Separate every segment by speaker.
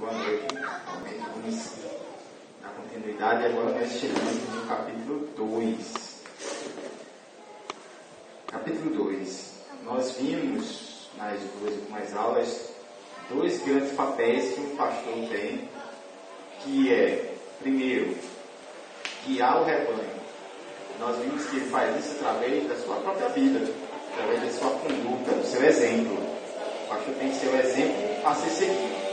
Speaker 1: boa noite. Realmente vamos dar continuidade. Agora nós chegamos no capítulo 2. Capítulo 2. Nós vimos nas duas últimas aulas dois grandes papéis que um pastor tem, que é, primeiro, guiar o rebanho. Nós vimos que ele faz isso através da sua própria vida, através da sua conduta, do seu exemplo. O pastor tem que ser o exemplo a ser seguido.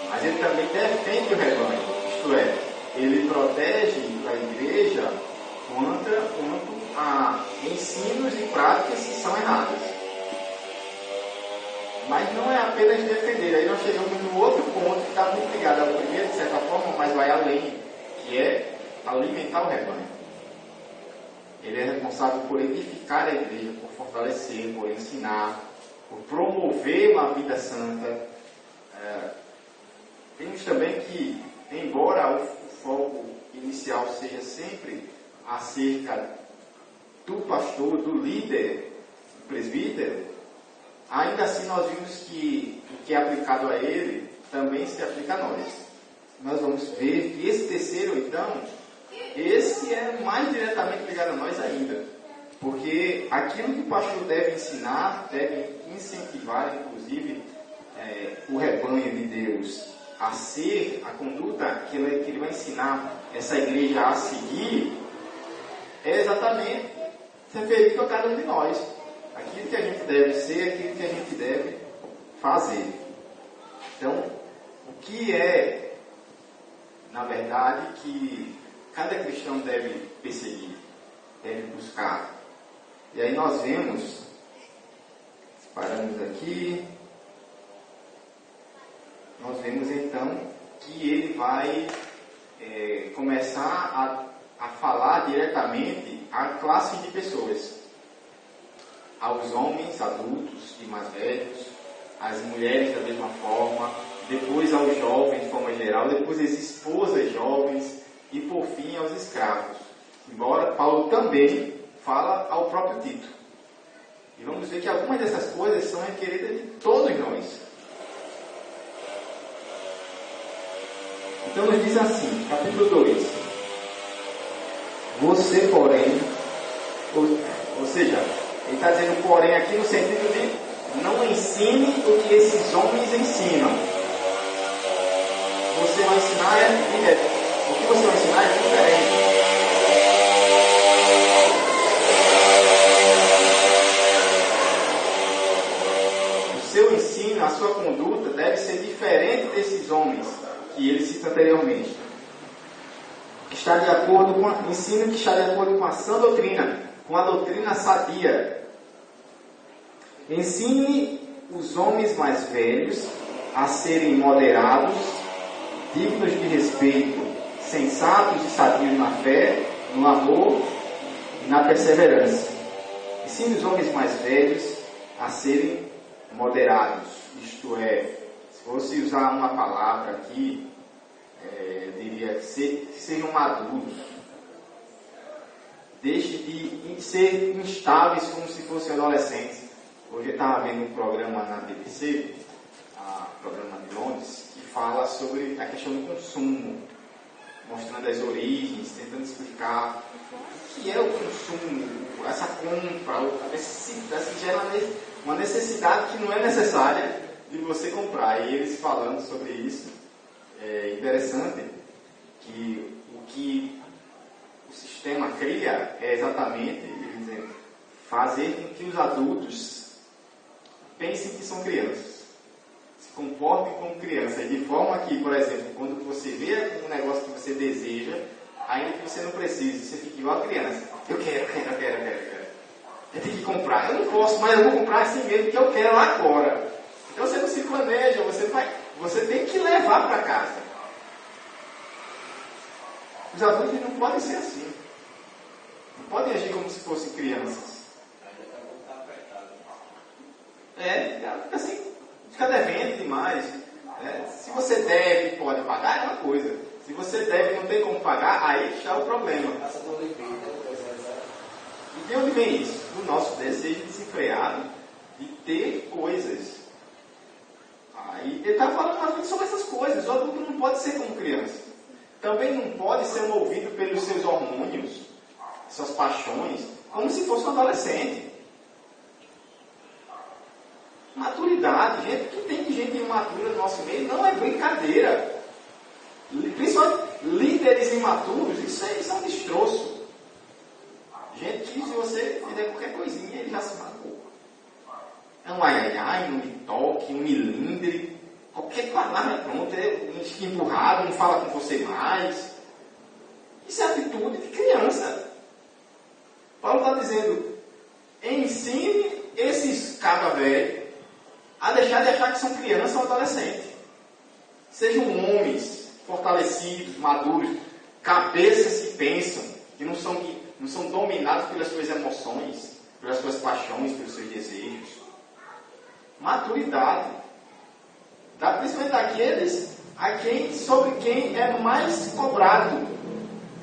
Speaker 1: Mas ele também defende o rebanho, isto é, ele protege a igreja quanto a ensinos e práticas que são erradas. Mas não é apenas defender, aí nós chegamos no outro ponto que está muito ligado ao primeiro, de certa forma, mas vai além, que é alimentar o rebanho. Ele é responsável por edificar a igreja, por fortalecer, por ensinar, por promover uma vida santa. Temos também que, embora o foco inicial seja sempre acerca do pastor, do líder, do presbítero, ainda assim nós vimos que o que é aplicado a ele também se aplica a nós. Nós vamos ver que esse terceiro, então, esse é mais diretamente ligado a nós ainda. Porque aquilo que o pastor deve ensinar, deve incentivar, inclusive, o rebanho de Deus a ser, a conduta que ele vai ensinar essa igreja a seguir, é exatamente referido a cada um de nós. Aquilo que a gente deve ser, aquilo que a gente deve fazer. Então, o que é, na verdade, que cada cristão deve perseguir, deve buscar. E aí nós vemos, paramos aqui, nós vemos então que ele vai começar a falar diretamente à classe de pessoas. Aos homens adultos e mais velhos, às mulheres da mesma forma, depois aos jovens de forma geral, depois às esposas jovens e por fim aos escravos. Embora Paulo também fala ao próprio Tito. E vamos ver que algumas dessas coisas são requeridas de todos nós. Então nos diz assim, capítulo 2. Você, porém, ou seja, ele está dizendo porém aqui no sentido de não ensine o que esses homens ensinam. Você vai ensinar o que você vai ensinar é diferente. O seu ensino, a sua conduta deve ser diferente desses homens que ele cita anteriormente. Está de acordo com ensino que está de acordo com a sã doutrina, com a doutrina sadia. Ensine os homens mais velhos a serem moderados, dignos de respeito, sensatos e sadios na fé, no amor e na perseverança. Ensine os homens mais velhos a serem moderados, isto é, se fosse usar uma palavra aqui, diria que sejam maduros. Deixe de ser instáveis como se fossem adolescentes. Hoje eu estava vendo um programa na BBC, programa de Londres, que fala sobre a questão do consumo, mostrando as origens, tentando explicar o que é o consumo, essa compra, a necessidade, gera uma necessidade que não é necessária de você comprar. E eles falando sobre isso, é interessante que o que o sistema cria é exatamente fazer com que os adultos pensem que são crianças, se comportem como crianças, de forma que, por exemplo, quando você vê um negócio que você deseja, ainda que você não precise, você fica igual a criança. Eu quero. Eu tenho que comprar. Eu não posso, mas eu vou comprar assim mesmo, porque eu quero agora. Então você não se planeja, você tem que levar para casa. Os adultos não podem ser assim. Não podem agir como se fossem crianças. Fica assim, fica devendo demais. Se você deve e pode pagar, é uma coisa. Se você deve e não tem como pagar, aí está o problema. E de onde vem isso? Do nosso desejo desenfreado de ter coisas. E ele está falando sobre essas coisas. O adulto não pode ser como criança. Também não pode ser movido pelos seus hormônios, suas paixões, como se fosse um adolescente. Maturidade, gente, que tem de gente imatura no nosso meio, não é brincadeira. Principalmente líderes imaturos, isso é um destroço. Gente que se você fizer qualquer coisinha, ele já se magoa. É um ai-ai-ai, um toque, um milindre, qualquer palavra pronto, é empurrado, não fala com você mais. Isso é atitude de criança. Paulo está dizendo, ensine esses cabra velho a deixar de achar que são crianças ou adolescentes. Sejam homens fortalecidos, maduros, cabeças que pensam, que não são dominados pelas suas emoções, pelas suas paixões, pelos seus desejos. Maturidade. Principalmente daqueles sobre quem é mais cobrado.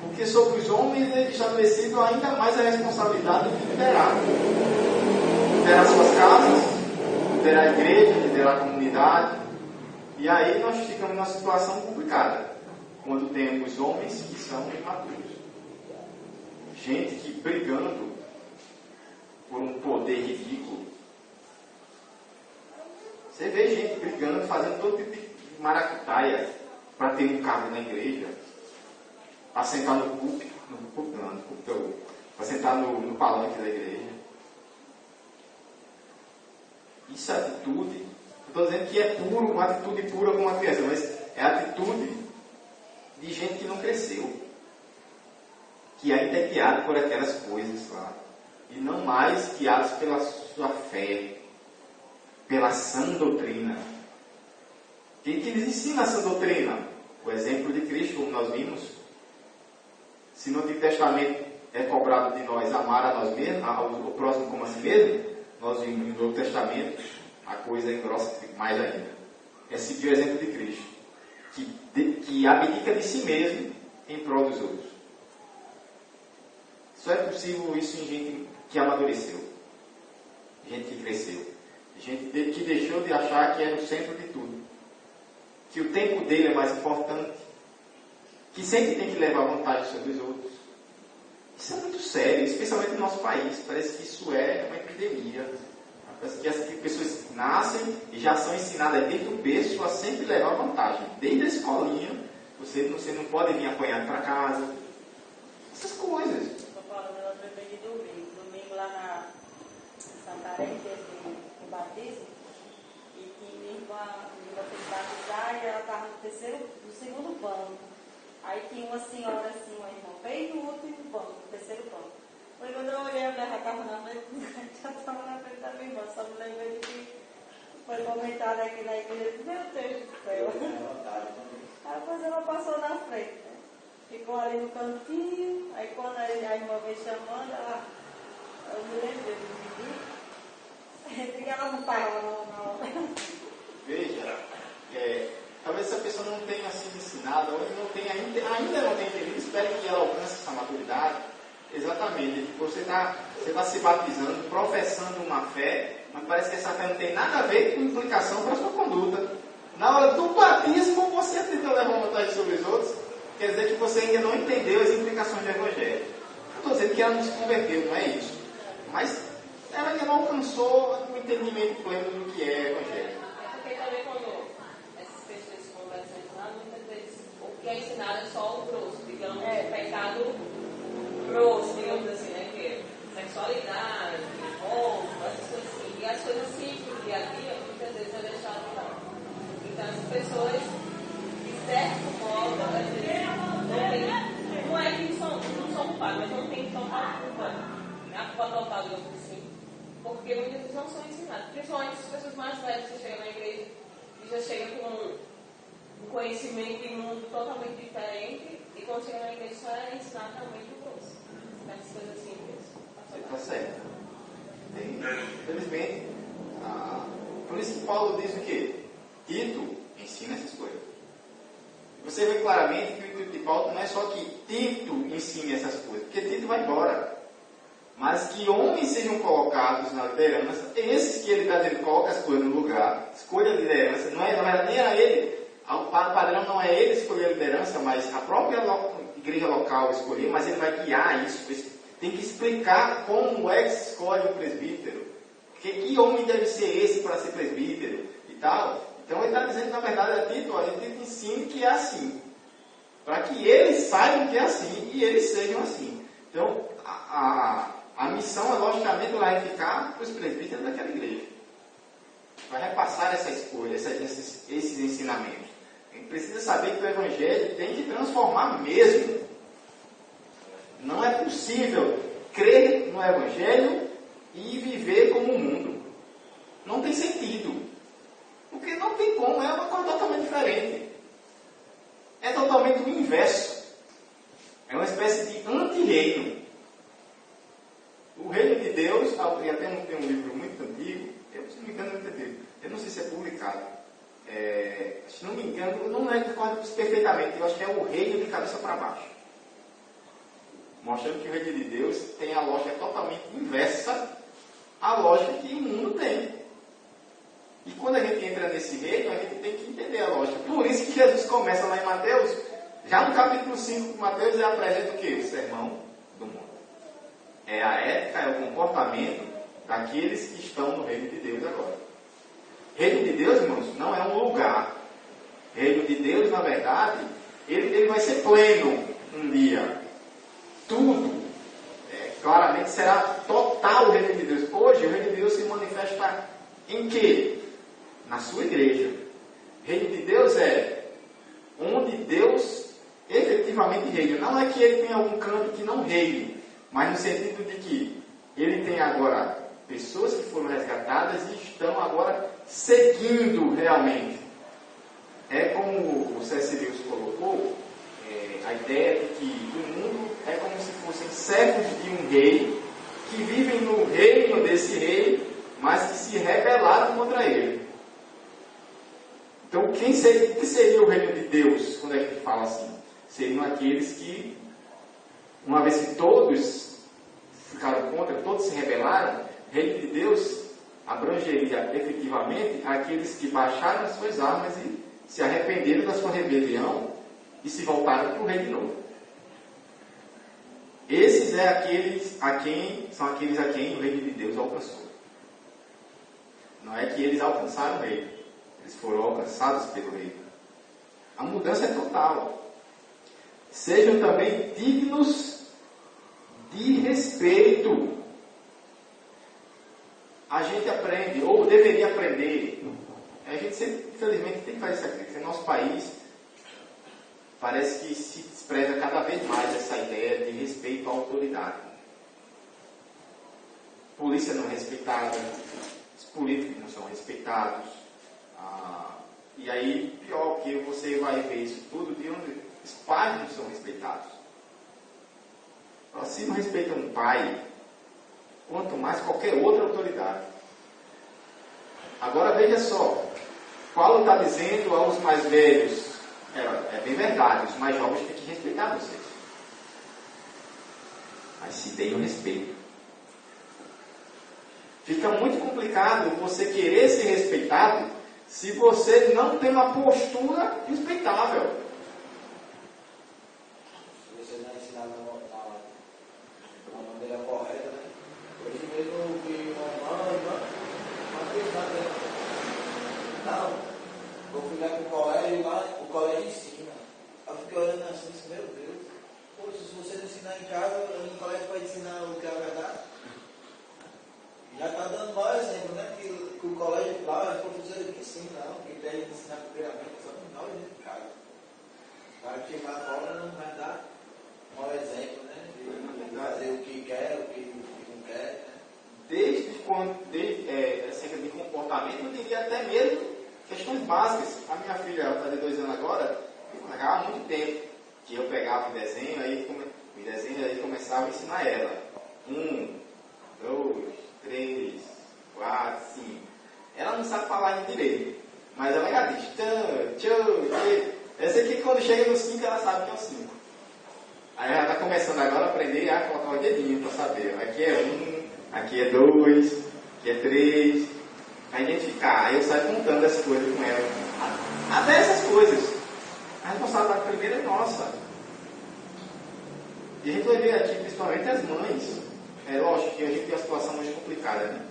Speaker 1: Porque sobre os homens é estabelecido ainda mais a responsabilidade de liderar. Liderar suas casas, liderar a igreja, liderar a comunidade. E aí nós ficamos numa situação complicada, quando temos homens que são imaturos. Gente que brigando por um poder ridículo. Você vê gente brigando, fazendo todo tipo de maracutaia para ter um cargo na igreja, para sentar no púlpito, para sentar no palanque da igreja. Isso é atitude. Estou dizendo que é puro, uma atitude pura como uma criança, mas é atitude de gente que não cresceu, que ainda é guiado por aquelas coisas lá, e não mais guiados pela sua fé, pela sã doutrina. Quem que lhes ensina a sã doutrina? O exemplo de Cristo, como nós vimos. Se no Antigo Testamento é cobrado de nós amar a nós mesmos, o próximo como a si mesmo, nós vimos no Novo Testamento, a coisa engrossa mais ainda. É seguir o exemplo de Cristo, que abdica de si mesmo em prol dos outros. Só é possível isso em gente que amadureceu, gente que cresceu, gente que deixou de achar que era o centro de tudo, que o tempo dele é mais importante, que sempre tem que levar vantagem sobre os outros. Isso é muito sério, especialmente no nosso país. Parece que isso é uma epidemia. Parece que as pessoas nascem e já são ensinadas desde o berço a sempre levar vantagem. Desde a escolinha, você não pode vir apanhado para casa. Essas coisas.
Speaker 2: Estou falando, eu lembrei de domingo. Domingo lá na Santarém, teve um batismo. E que minha irmã fez batizar e ela estava no segundo banco. Aí tinha uma senhora assim, uma irmã, bem no último banco, no terceiro banco. Foi quando eu olhei, ela já estava na frente, já estava na frente da minha irmã. Só me lembrei de que foi comentado aqui na igreja. Meu Deus do céu. Aí depois ela passou na frente, né? Ficou ali no cantinho. Aí quando a irmã veio chamando, eu me lembrei de mim. Que ela não estava na hora.
Speaker 1: Veja, talvez essa pessoa não tenha sido ensinada, ou não tenha, ainda não tenha entendido, espere que ela alcance essa maturidade. Exatamente, você está se batizando, professando uma fé, mas parece que essa fé não tem nada a ver com implicação para a sua conduta. Na hora do batismo, você tenta levar vantagem sobre os outros, quer dizer que você ainda não entendeu as implicações do Evangelho. Eu estou dizendo que ela não se converteu, não é isso. Mas ela ainda não alcançou o entendimento pleno do que é Evangelho.
Speaker 3: Porque também quando essas pessoas se conversam lá, muitas vezes o que é ensinado é só o grosso, digamos, o pecado grosso, digamos assim, né? Que é sexualidade, roubo, essas coisas assim. E as coisas simples do dia a dia, muitas vezes é deixado de lado. Então as pessoas, de certo modo, às vezes não é que não são culpados, mas não tem total culpa, né? A culpa total, digamos assim. Porque muitas vezes não são ensinadas. Principalmente as pessoas mais velhas que chegam na igreja e já chegam com um conhecimento de mundo totalmente diferente. E quando chega na igreja só é ensinar realmente o grosso. Essas coisas simples.
Speaker 1: Está certo. Infelizmente, por isso que Paulo diz o quê? Tito ensina essas coisas. Você vê claramente que o intuito de Paulo não é só que Tito ensine essas coisas, porque Tito vai embora. mas que homens sejam colocados na liderança, esses que ele está dizendo, coloca as coisas no lugar, escolha a liderança, não é, na verdade, nem era ele, o padrão não é ele escolher a liderança, mas a própria igreja local escolher, mas ele vai guiar isso, tem que explicar como é que se escolhe o presbítero, que homem deve ser esse para ser presbítero e tal. Então ele está dizendo, na verdade, a Tito, olha, Tito ensina que é assim, para que eles saibam que é assim e eles sejam assim. Então, a missão, logicamente, vai ficar para os presbíteros daquela igreja. Vai repassar essa escolha, esses ensinamentos. A gente precisa saber que o Evangelho tem que transformar mesmo. Não é possível crer no Evangelho e viver como o mundo. Não tem sentido. Porque não tem como, é uma coisa totalmente diferente. É totalmente o inverso. É uma espécie de anti-reino. O reino de Deus, até tem um livro muito antigo, se não me engano é muito antigo, eu não sei se é publicado, se não me engano, não recordo perfeitamente, eu acho que é o reino de cabeça para baixo. Mostrando que o reino de Deus tem a lógica totalmente inversa à lógica que o mundo tem. E quando a gente entra nesse reino, a gente tem que entender a lógica. Por isso que Jesus começa lá em Mateus, já no capítulo 5 de Mateus, ele apresenta o quê? O sermão do mundo. É a ética, é o comportamento daqueles que estão no reino de Deus agora. Reino de Deus, irmãos, não é um lugar. Reino de Deus, na verdade, ele vai ser pleno um dia. Tudo, claramente, será total o reino de Deus. Hoje, o reino de Deus se manifesta em quê? Na sua igreja. Reino de Deus é onde Deus efetivamente reina. Não é que ele tem algum canto que não reine, mas no sentido de que ele tem agora pessoas que foram resgatadas e estão agora seguindo realmente. É como o C.S. Lewis colocou, a ideia de que o mundo é como se fossem servos de um rei, que vivem no reino desse rei, mas que se rebelaram contra ele. Então, o que seria o reino de Deus, quando a gente fala assim? Seriam aqueles que, uma vez que todos ficaram contra, todos se rebelaram, o reino de Deus abrangeria efetivamente aqueles que baixaram as suas armas e se arrependeram da sua rebelião e se voltaram para o rei de novo. Esses são aqueles a quem o reino de Deus alcançou. Não é que eles alcançaram o reino, eles foram alcançados pelo reino. A mudança é total. Sejam também dignos de respeito. A gente aprende, ou deveria aprender, a gente sempre, infelizmente, tem que fazer sacrifício. Em nosso país, parece que se despreza cada vez mais essa ideia de respeito à autoridade. Polícia não é respeitada, os políticos não são respeitados. E aí, pior que você vai ver isso tudo de onde os pais não são respeitados. Se não respeitam um pai, quanto mais qualquer outra autoridade. Agora veja só, Paulo está dizendo aos mais velhos, é bem verdade, os mais jovens têm que respeitar vocês. Mas se deem o respeito. Fica muito complicado você querer ser respeitado se você não tem uma postura respeitável.
Speaker 4: Se você não ensinar da maneira correta, né? Hoje mesmo eu vi uma questão, não, vou fui lá com o colégio, lá o colégio ensina. Eu fiquei olhando assim, meu Deus, poxa, se você não ensinar em casa, no colégio vai ensinar o que é a verdade. Já está dando mau exemplo, né? Que o colégio lá, os professores que ensinam, não, que deve ensinar primeiramente só no final de casa. Para que lá fora não vai dar mau exemplo, né? De fazer o que quer, o que não quer. Né?
Speaker 1: Desde acerca de comportamento, eu diria até mesmo questões básicas. A minha filha, ela fazia 2 anos agora, eu pegava muito tempo, que eu pegava o desenho, aí começava a ensinar ela. 1, 2, 3, 4, 5. Ela não sabe falar ainda direito, mas ela já diz tchau. Essa aqui, quando chega no 5, ela sabe que é o 5. Aí ela está começando agora a aprender a colocar o dedinho para saber. Aqui é 1, aqui é 2, aqui é 3. Para identificar. Aí eu saio contando as coisas com ela. Até essas coisas. A responsabilidade primeira é nossa. E a gente vai ver aqui, principalmente as mães. É lógico que a gente tem uma situação muito complicada, né?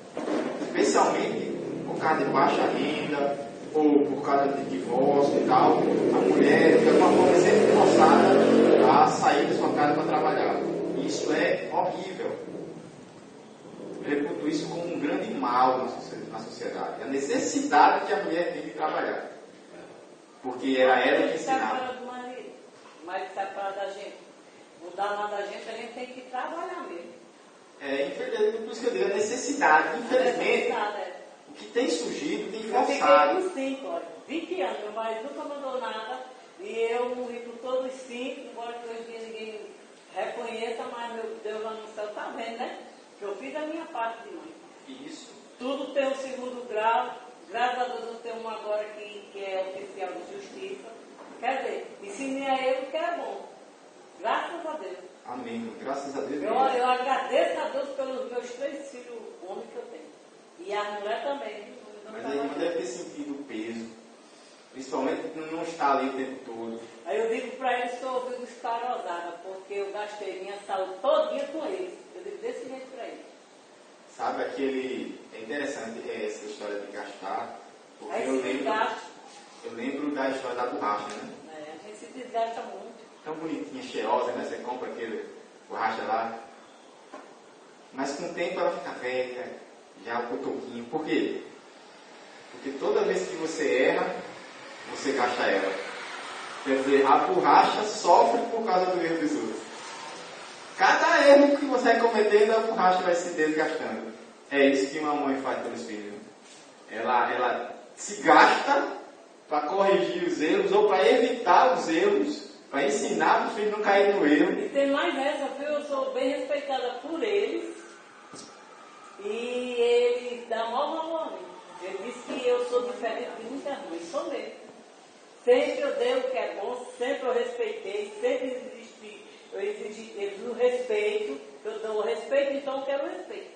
Speaker 1: Especialmente por causa de baixa renda, ou por causa de divórcio e tal. A mulher, de alguma forma, é sempre forçada a sair da sua casa para trabalhar. Isso é horrível. Eu reputo isso como um grande mal na sociedade. A necessidade que a mulher tem de trabalhar. Porque era ela que ensinava.
Speaker 2: O marido sai fora da gente. Mudar lá da gente, a gente tem que trabalhar mesmo.
Speaker 1: Infelizmente, por isso que eu digo, a necessidade. Infelizmente, o que tem surgido tem forçado.
Speaker 2: Eu fiquei com 5, olha, 20 anos, meu marido nunca mandou nada, e eu morri por todos os 5, embora que hoje em dia ninguém reconheça, mas meu Deus lá no céu está vendo, né? Que eu fiz a minha parte de mãe.
Speaker 1: Isso.
Speaker 2: Tudo tem um segundo grau, graças a Deus eu tenho um agora que é oficial de justiça. Quer dizer, ensinei a ele o que é bom. Graças a Deus.
Speaker 1: Amém. Graças a Deus.
Speaker 2: Eu agradeço a Deus pelos meus 3 filhos homens que eu tenho. E a mulher também.
Speaker 1: Mas aí não deve ter sentido o peso. Principalmente porque não está ali o tempo todo.
Speaker 2: Aí eu digo para eles que eu ouvi estarosada, porque eu gastei minha saúde todinha com eles. Eu digo desse jeito para eles.
Speaker 1: Sabe aquele... É interessante essa história de gastar. Porque
Speaker 2: Aí
Speaker 1: eu lembro da história da borracha, né?
Speaker 2: A gente se desgasta muito.
Speaker 1: Tão bonitinha, cheirosa, né? Você compra aquele borracha lá. Mas com o tempo ela fica velha, já o cotoquinho. Por quê? Porque toda vez que você erra, você gasta ela. Quer dizer, a borracha sofre por causa do erro dos outros. Cada erro que você vai cometendo, a borracha vai se desgastando. É isso que uma mãe faz pelos filhos. Ela se gasta para corrigir os erros ou para evitar os erros, para ensinar para os filhos não caírem no erro.
Speaker 2: E tem mais essa, viu? Eu sou bem respeitada por eles. E eles dão maior valor a mim. Ele disse que eu sou diferente de muitas mães, sou mesmo. Sempre eu dei o que é bom, sempre eu respeitei, sempre eu exigi deles o respeito. Eu dou o respeito, então eu quero o respeito.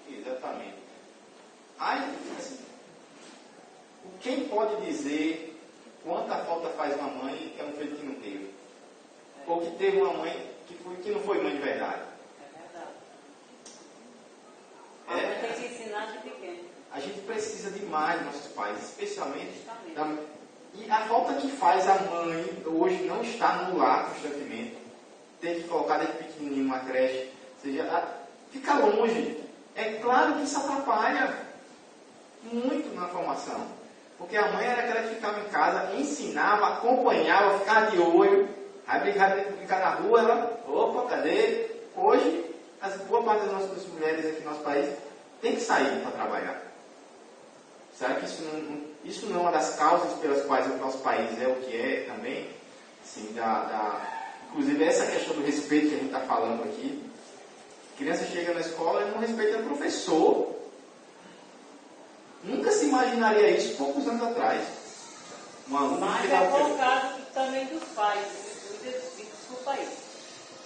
Speaker 1: Exatamente. Aí, assim, quem pode dizer quanta falta faz uma mãe é um filho que não teve? Ou que teve uma mãe que não foi mãe de verdade?
Speaker 2: É verdade. Tem que ensinar de pequeno.
Speaker 1: A gente precisa demais dos nossos pais, especialmente. E a falta que faz a mãe hoje não estar no lar constantemente, ter que colocar desde pequenininho uma creche, ou seja, fica longe. É claro que isso atrapalha muito na formação. Porque a mãe era aquela que ficava em casa, ensinava, acompanhava, ficava de olho. Aí brincar na rua, ela, opa, cadê? Hoje, boa parte das nossas mulheres aqui no nosso país tem que sair para trabalhar. Será que isso não é uma das causas pelas quais o nosso país é o que é também? Assim, inclusive essa questão do respeito que a gente está falando aqui. A criança chega na escola e não respeita o professor. Nunca se imaginaria isso poucos anos atrás.
Speaker 2: Mas é bom caso também dos pais. Desculpa aí.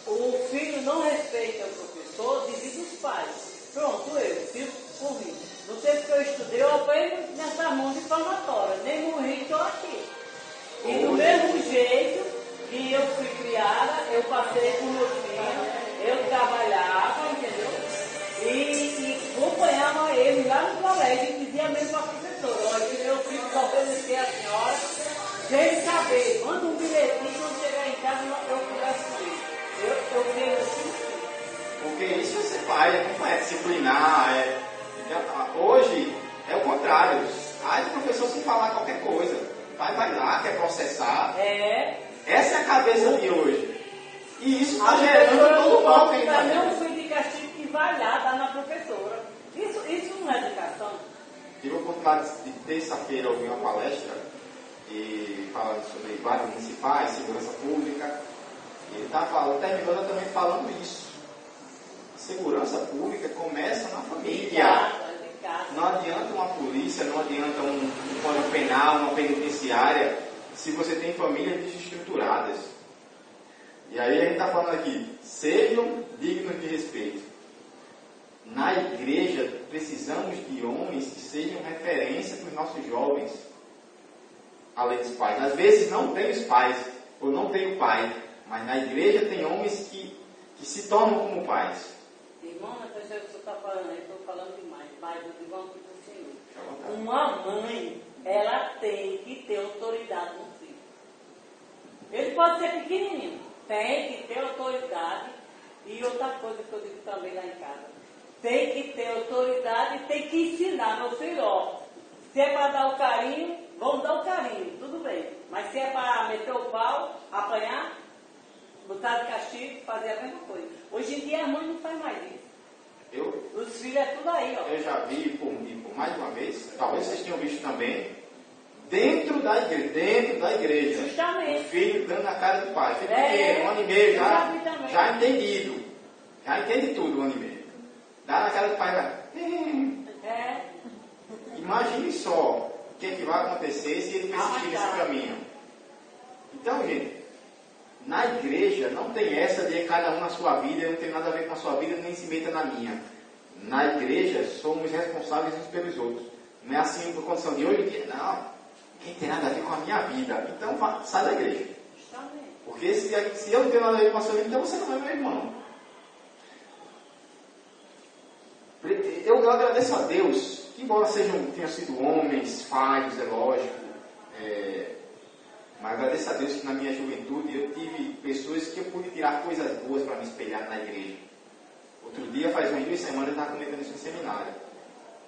Speaker 2: O filho não respeita o professor devido aos pais. Pronto, eu fico por mim. No tempo que eu estudei, eu apanhei nessa mão de palmatória. Nem morri, estou aqui. E do mesmo jeito que eu fui criada, eu passei com meu filho, eu trabalhava, entendeu? E acompanhava ele lá no colégio e dizia mesmo para a professora: olha, meu filho vai obedecer a senhora, sem saber, manda um bilhetinho, quando chegar em casa eu converso com ele. Eu creio assim.
Speaker 1: Porque isso você faz, não é disciplinar. Hoje é o contrário. Aí o professor se falar qualquer coisa, vai lá, quer processar. Essa é a cabeça de hoje. E isso está gerando todo o mal que a gente está vendo.
Speaker 2: Eu fui de castigo que vai lá, dá na professora. Isso não é educação.
Speaker 1: Tive a oportunidade de terça-feira ouvir uma palestra falando sobre guardas municipais, segurança pública. Ele estava terminando também falando isso. A segurança pública começa na família. Não adianta uma polícia, não adianta um código penal, uma penitenciária, se você tem famílias desestruturadas. E aí a gente está falando aqui, sejam dignos de respeito. Na igreja, precisamos de homens que sejam referência para os nossos jovens, além dos pais. Às vezes não tem os pais, ou não tem o pai, mas na igreja tem homens que se tornam como pais.
Speaker 2: Irmão, mas o senhor está falando, eu estou falando demais, mas eu digo uma coisa para o senhor. Uma mãe, ela tem que ter autoridade no filho. Ele pode ser pequenininho, tem que ter autoridade. E outra coisa que eu digo também lá em casa, tem que ter autoridade e tem que ensinar meu filho, ó, se é para dar o carinho, vamos dar o carinho, tudo bem. Mas se é para meter o pau, apanhar, botar de castigo, fazer a mesma coisa. Hoje em dia a mãe não faz mais isso. Os filhos é tudo aí, ó.
Speaker 1: Eu já vi por mais uma vez, talvez vocês tenham visto também, dentro da igreja.
Speaker 2: Justamente.
Speaker 1: O filho dando na cara do pai. Filho pequeno, 1 ano e meio, já entendido. Já entende tudo, 1 ano e meio. Dá na cara do pai, vai. Imagine só o que vai acontecer se ele persistir nesse caminho. Então, gente, na igreja não tem essa de cada um na sua vida, não tem nada a ver com a sua vida, nem se meta na minha. Na igreja somos responsáveis uns pelos outros. Não é assim por condição de hoje que não, quem tem nada a ver com a minha vida. Então sai da igreja. Porque se eu não tenho nada a ver com a sua vida, então você não é meu irmão. Eu agradeço a Deus, que embora tenham sido homens, falhos, é lógico, mas agradeço a Deus que na minha juventude eu tive pessoas que eu pude tirar coisas boas para me espelhar na igreja. Outro dia, faz umas 2 semanas, eu estava comentando isso no seminário.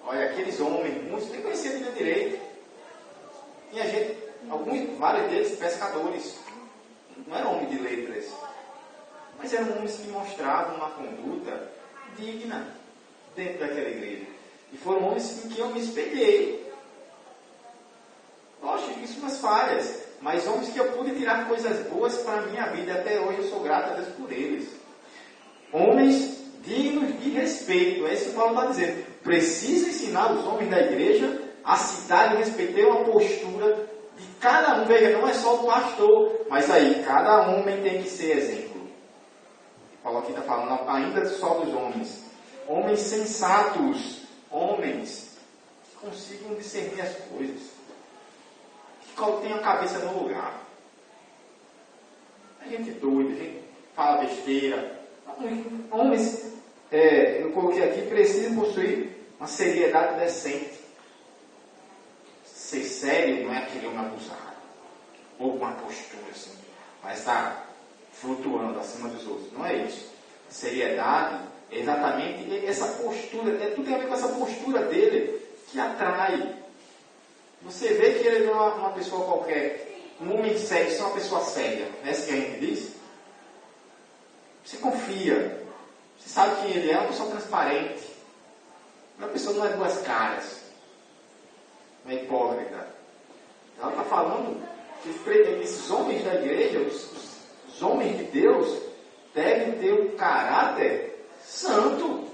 Speaker 1: Olha, aqueles homens, muitos nem conheciam a Bíblia direito. E a gente, vários deles pescadores, não eram homens de letras, mas eram homens que mostravam uma conduta digna dentro daquela igreja. E foram homens em que eu me espelhei. Lógico, fiz umas falhas, mas homens que eu pude tirar coisas boas para a minha vida. Até hoje eu sou grato a Deus por eles. Homens dignos de respeito. É isso que Paulo está dizendo. Precisa ensinar os homens da igreja a se dar e respeitar uma postura de cada um. Veja, não é só o pastor, mas aí, cada homem tem que ser exemplo. Paulo aqui está falando ainda só dos homens. Homens sensatos, homens que consigam discernir as coisas, que tenham a cabeça no lugar. A gente doida, a gente fala besteira. Homens, eu coloquei aqui, precisam possuir uma seriedade decente. Ser sério não é aquele homem abusado, ou uma postura assim, mas está flutuando acima dos outros. Não é isso. Seriedade é exatamente essa postura, tudo tem a ver com essa postura dele que atrai. Você vê que ele não é uma pessoa qualquer, um homem sério, isso é uma pessoa séria, não é isso que a gente diz? Você confia, você sabe quem ele é, uma pessoa transparente, uma pessoa não é 2 caras, não é hipócrita. Ela está falando que esses homens da igreja, os homens de Deus, devem ter um caráter santo.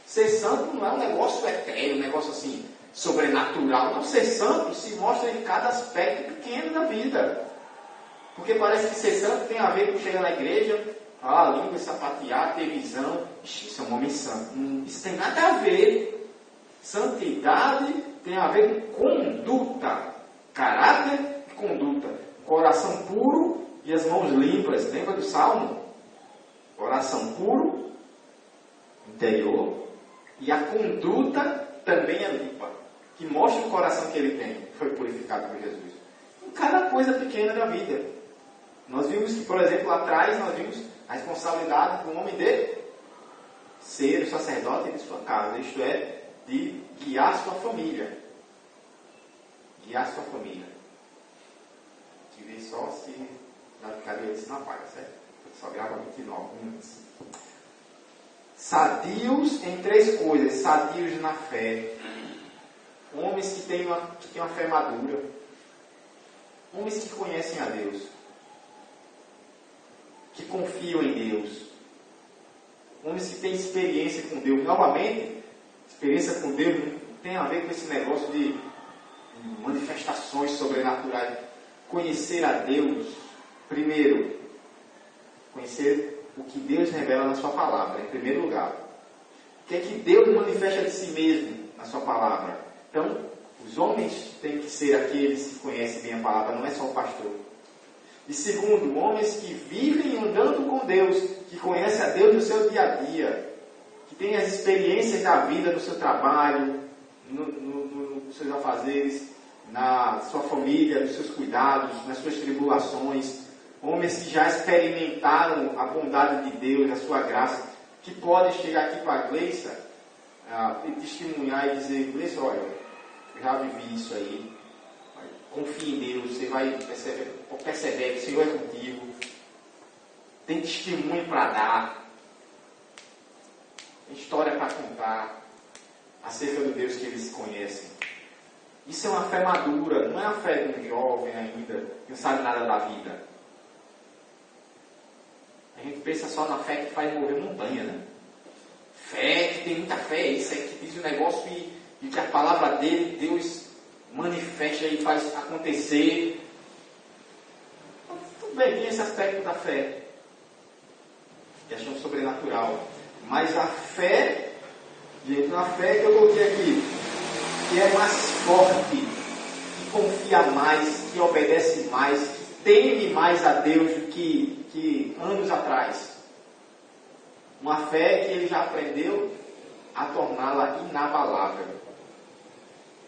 Speaker 1: Ser santo não é um negócio etéreo, um negócio assim, sobrenatural. Não, ser santo se mostra em cada aspecto pequeno da vida. Porque parece que ser santo tem a ver com chegar na igreja, falar a língua, sapatear, ter visão. Isso é um homem santo. Isso tem nada a ver. Santidade tem a ver com conduta. Caráter e conduta. Coração puro e as mãos limpas. Lembra do Salmo? Coração puro, interior, e a conduta também é limpa, que mostra o coração que ele tem, que foi purificado por Jesus. Em cada coisa pequena da vida. Nós vimos que, por exemplo, lá atrás, nós vimos a responsabilidade do homem de ser o sacerdote de sua casa, isto é, de guiar sua família. Guiar sua família. Que vê só se já ficaria isso na paz, certo? Só grava 29 minutos. Sadios em 3 coisas. Sadios na fé. Homens que têm uma fé madura. Homens que conhecem a Deus. Que confiam em Deus. Homens que têm experiência com Deus. Novamente, experiência com Deus não tem a ver com esse negócio de manifestações sobrenaturais. Conhecer a Deus, primeiro, Conhecer o que Deus revela na sua palavra, em primeiro lugar. O que é que Deus manifesta de si mesmo na sua palavra? Então, os homens têm que ser aqueles que conhecem bem a palavra, não é só o pastor. E segundo, homens que vivem andando com Deus, que conhecem a Deus no seu dia a dia, que têm as experiências da vida no seu trabalho, nos seus afazeres, na sua família, nos seus cuidados, nas suas tribulações. Homens que já experimentaram a bondade de Deus, a sua graça, que podem chegar aqui para a Gleice e testemunhar e dizer: Gleice, olha, eu já vivi isso aí, confie em Deus, você vai perceber que o Senhor é contigo, tem testemunho para dar, tem história para contar acerca do Deus que eles conhecem. Isso é uma fé madura, não é a fé de um jovem ainda, que não sabe nada da vida. A gente pensa só na fé que faz mover montanha, né? Fé que tem muita fé, isso aí que diz o negócio e que a palavra dele, Deus manifesta e faz acontecer. Tudo bem, tem esse aspecto da fé, questão sobrenatural. Mas a fé, gente, uma fé que eu coloquei aqui, que é mais forte, que confia mais, que obedece mais, que teme mais a Deus do que anos atrás. Uma fé que ele já aprendeu a torná-la inabalável.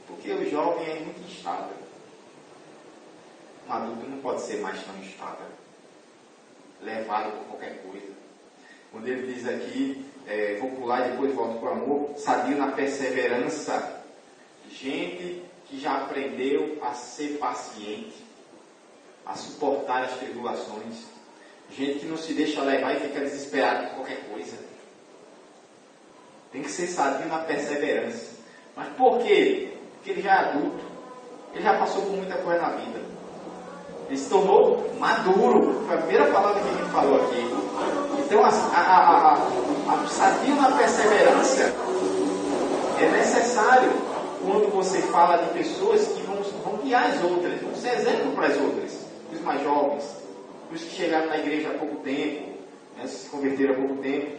Speaker 1: Porque o jovem é muito instável. Um adulto não pode ser mais tão instável, levado por qualquer coisa. Quando ele diz aqui, vou pular e depois volto para o amor, sadio na perseverança. Gente que já aprendeu a ser paciente, a suportar as tribulações. Gente que não se deixa levar e fica desesperado por qualquer coisa. Tem que ser sadio na perseverança. Mas por quê? Porque ele já é adulto. Ele já passou por muita coisa na vida. Ele se tornou maduro. Foi a primeira palavra que a gente falou aqui. Então, a sadio na perseverança é necessário quando você fala de pessoas que vão guiar as outras, vão ser exemplo para as outras, os mais jovens, os que chegaram na igreja há pouco tempo, né, se converteram há pouco tempo.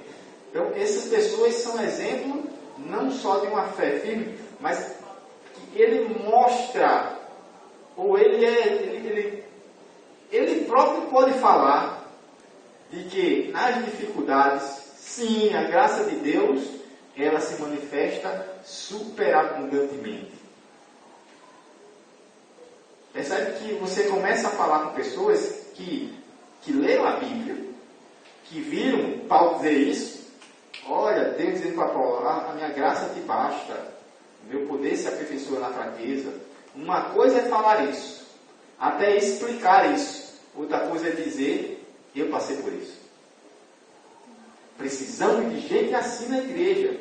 Speaker 1: Então, essas pessoas são exemplo não só de uma fé firme, mas que ele mostra, ou ele próprio pode falar de que nas dificuldades, sim, a graça de Deus, ela se manifesta superabundantemente. Percebe que você começa a falar com pessoas que leram a Bíblia, que viram Paulo dizer isso. Olha, Deus dizendo para Paulo: a minha graça te basta, o meu poder se aperfeiçoa na fraqueza. Uma coisa é falar isso, até explicar isso. Outra coisa é dizer: eu passei por isso. Precisamos de gente assim na igreja.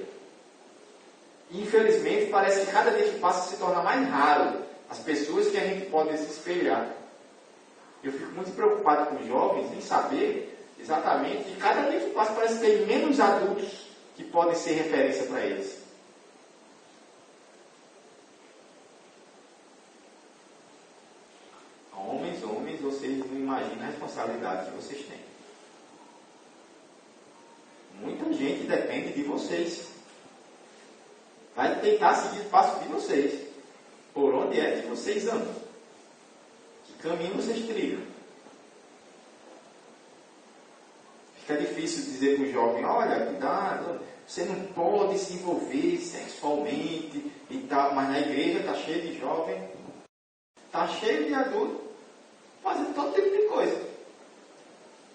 Speaker 1: E, infelizmente, parece que cada dia que passa se torna mais raro as pessoas que a gente pode se espelhar. Eu fico muito preocupado com os jovens em saber exatamente que cada dia que passa parece que tem menos adultos que podem ser referência para eles. Homens, vocês não imaginam a responsabilidade que vocês têm. Muita gente depende de vocês. Vai tentar seguir o passo de vocês. Por onde é que vocês andam? Que caminho vocês trilham? Fica difícil dizer para o jovem: olha, cuidado, você não pode se envolver sexualmente e tal. Mas na igreja está cheio de jovem, está cheio de adulto, fazendo todo tipo de coisa.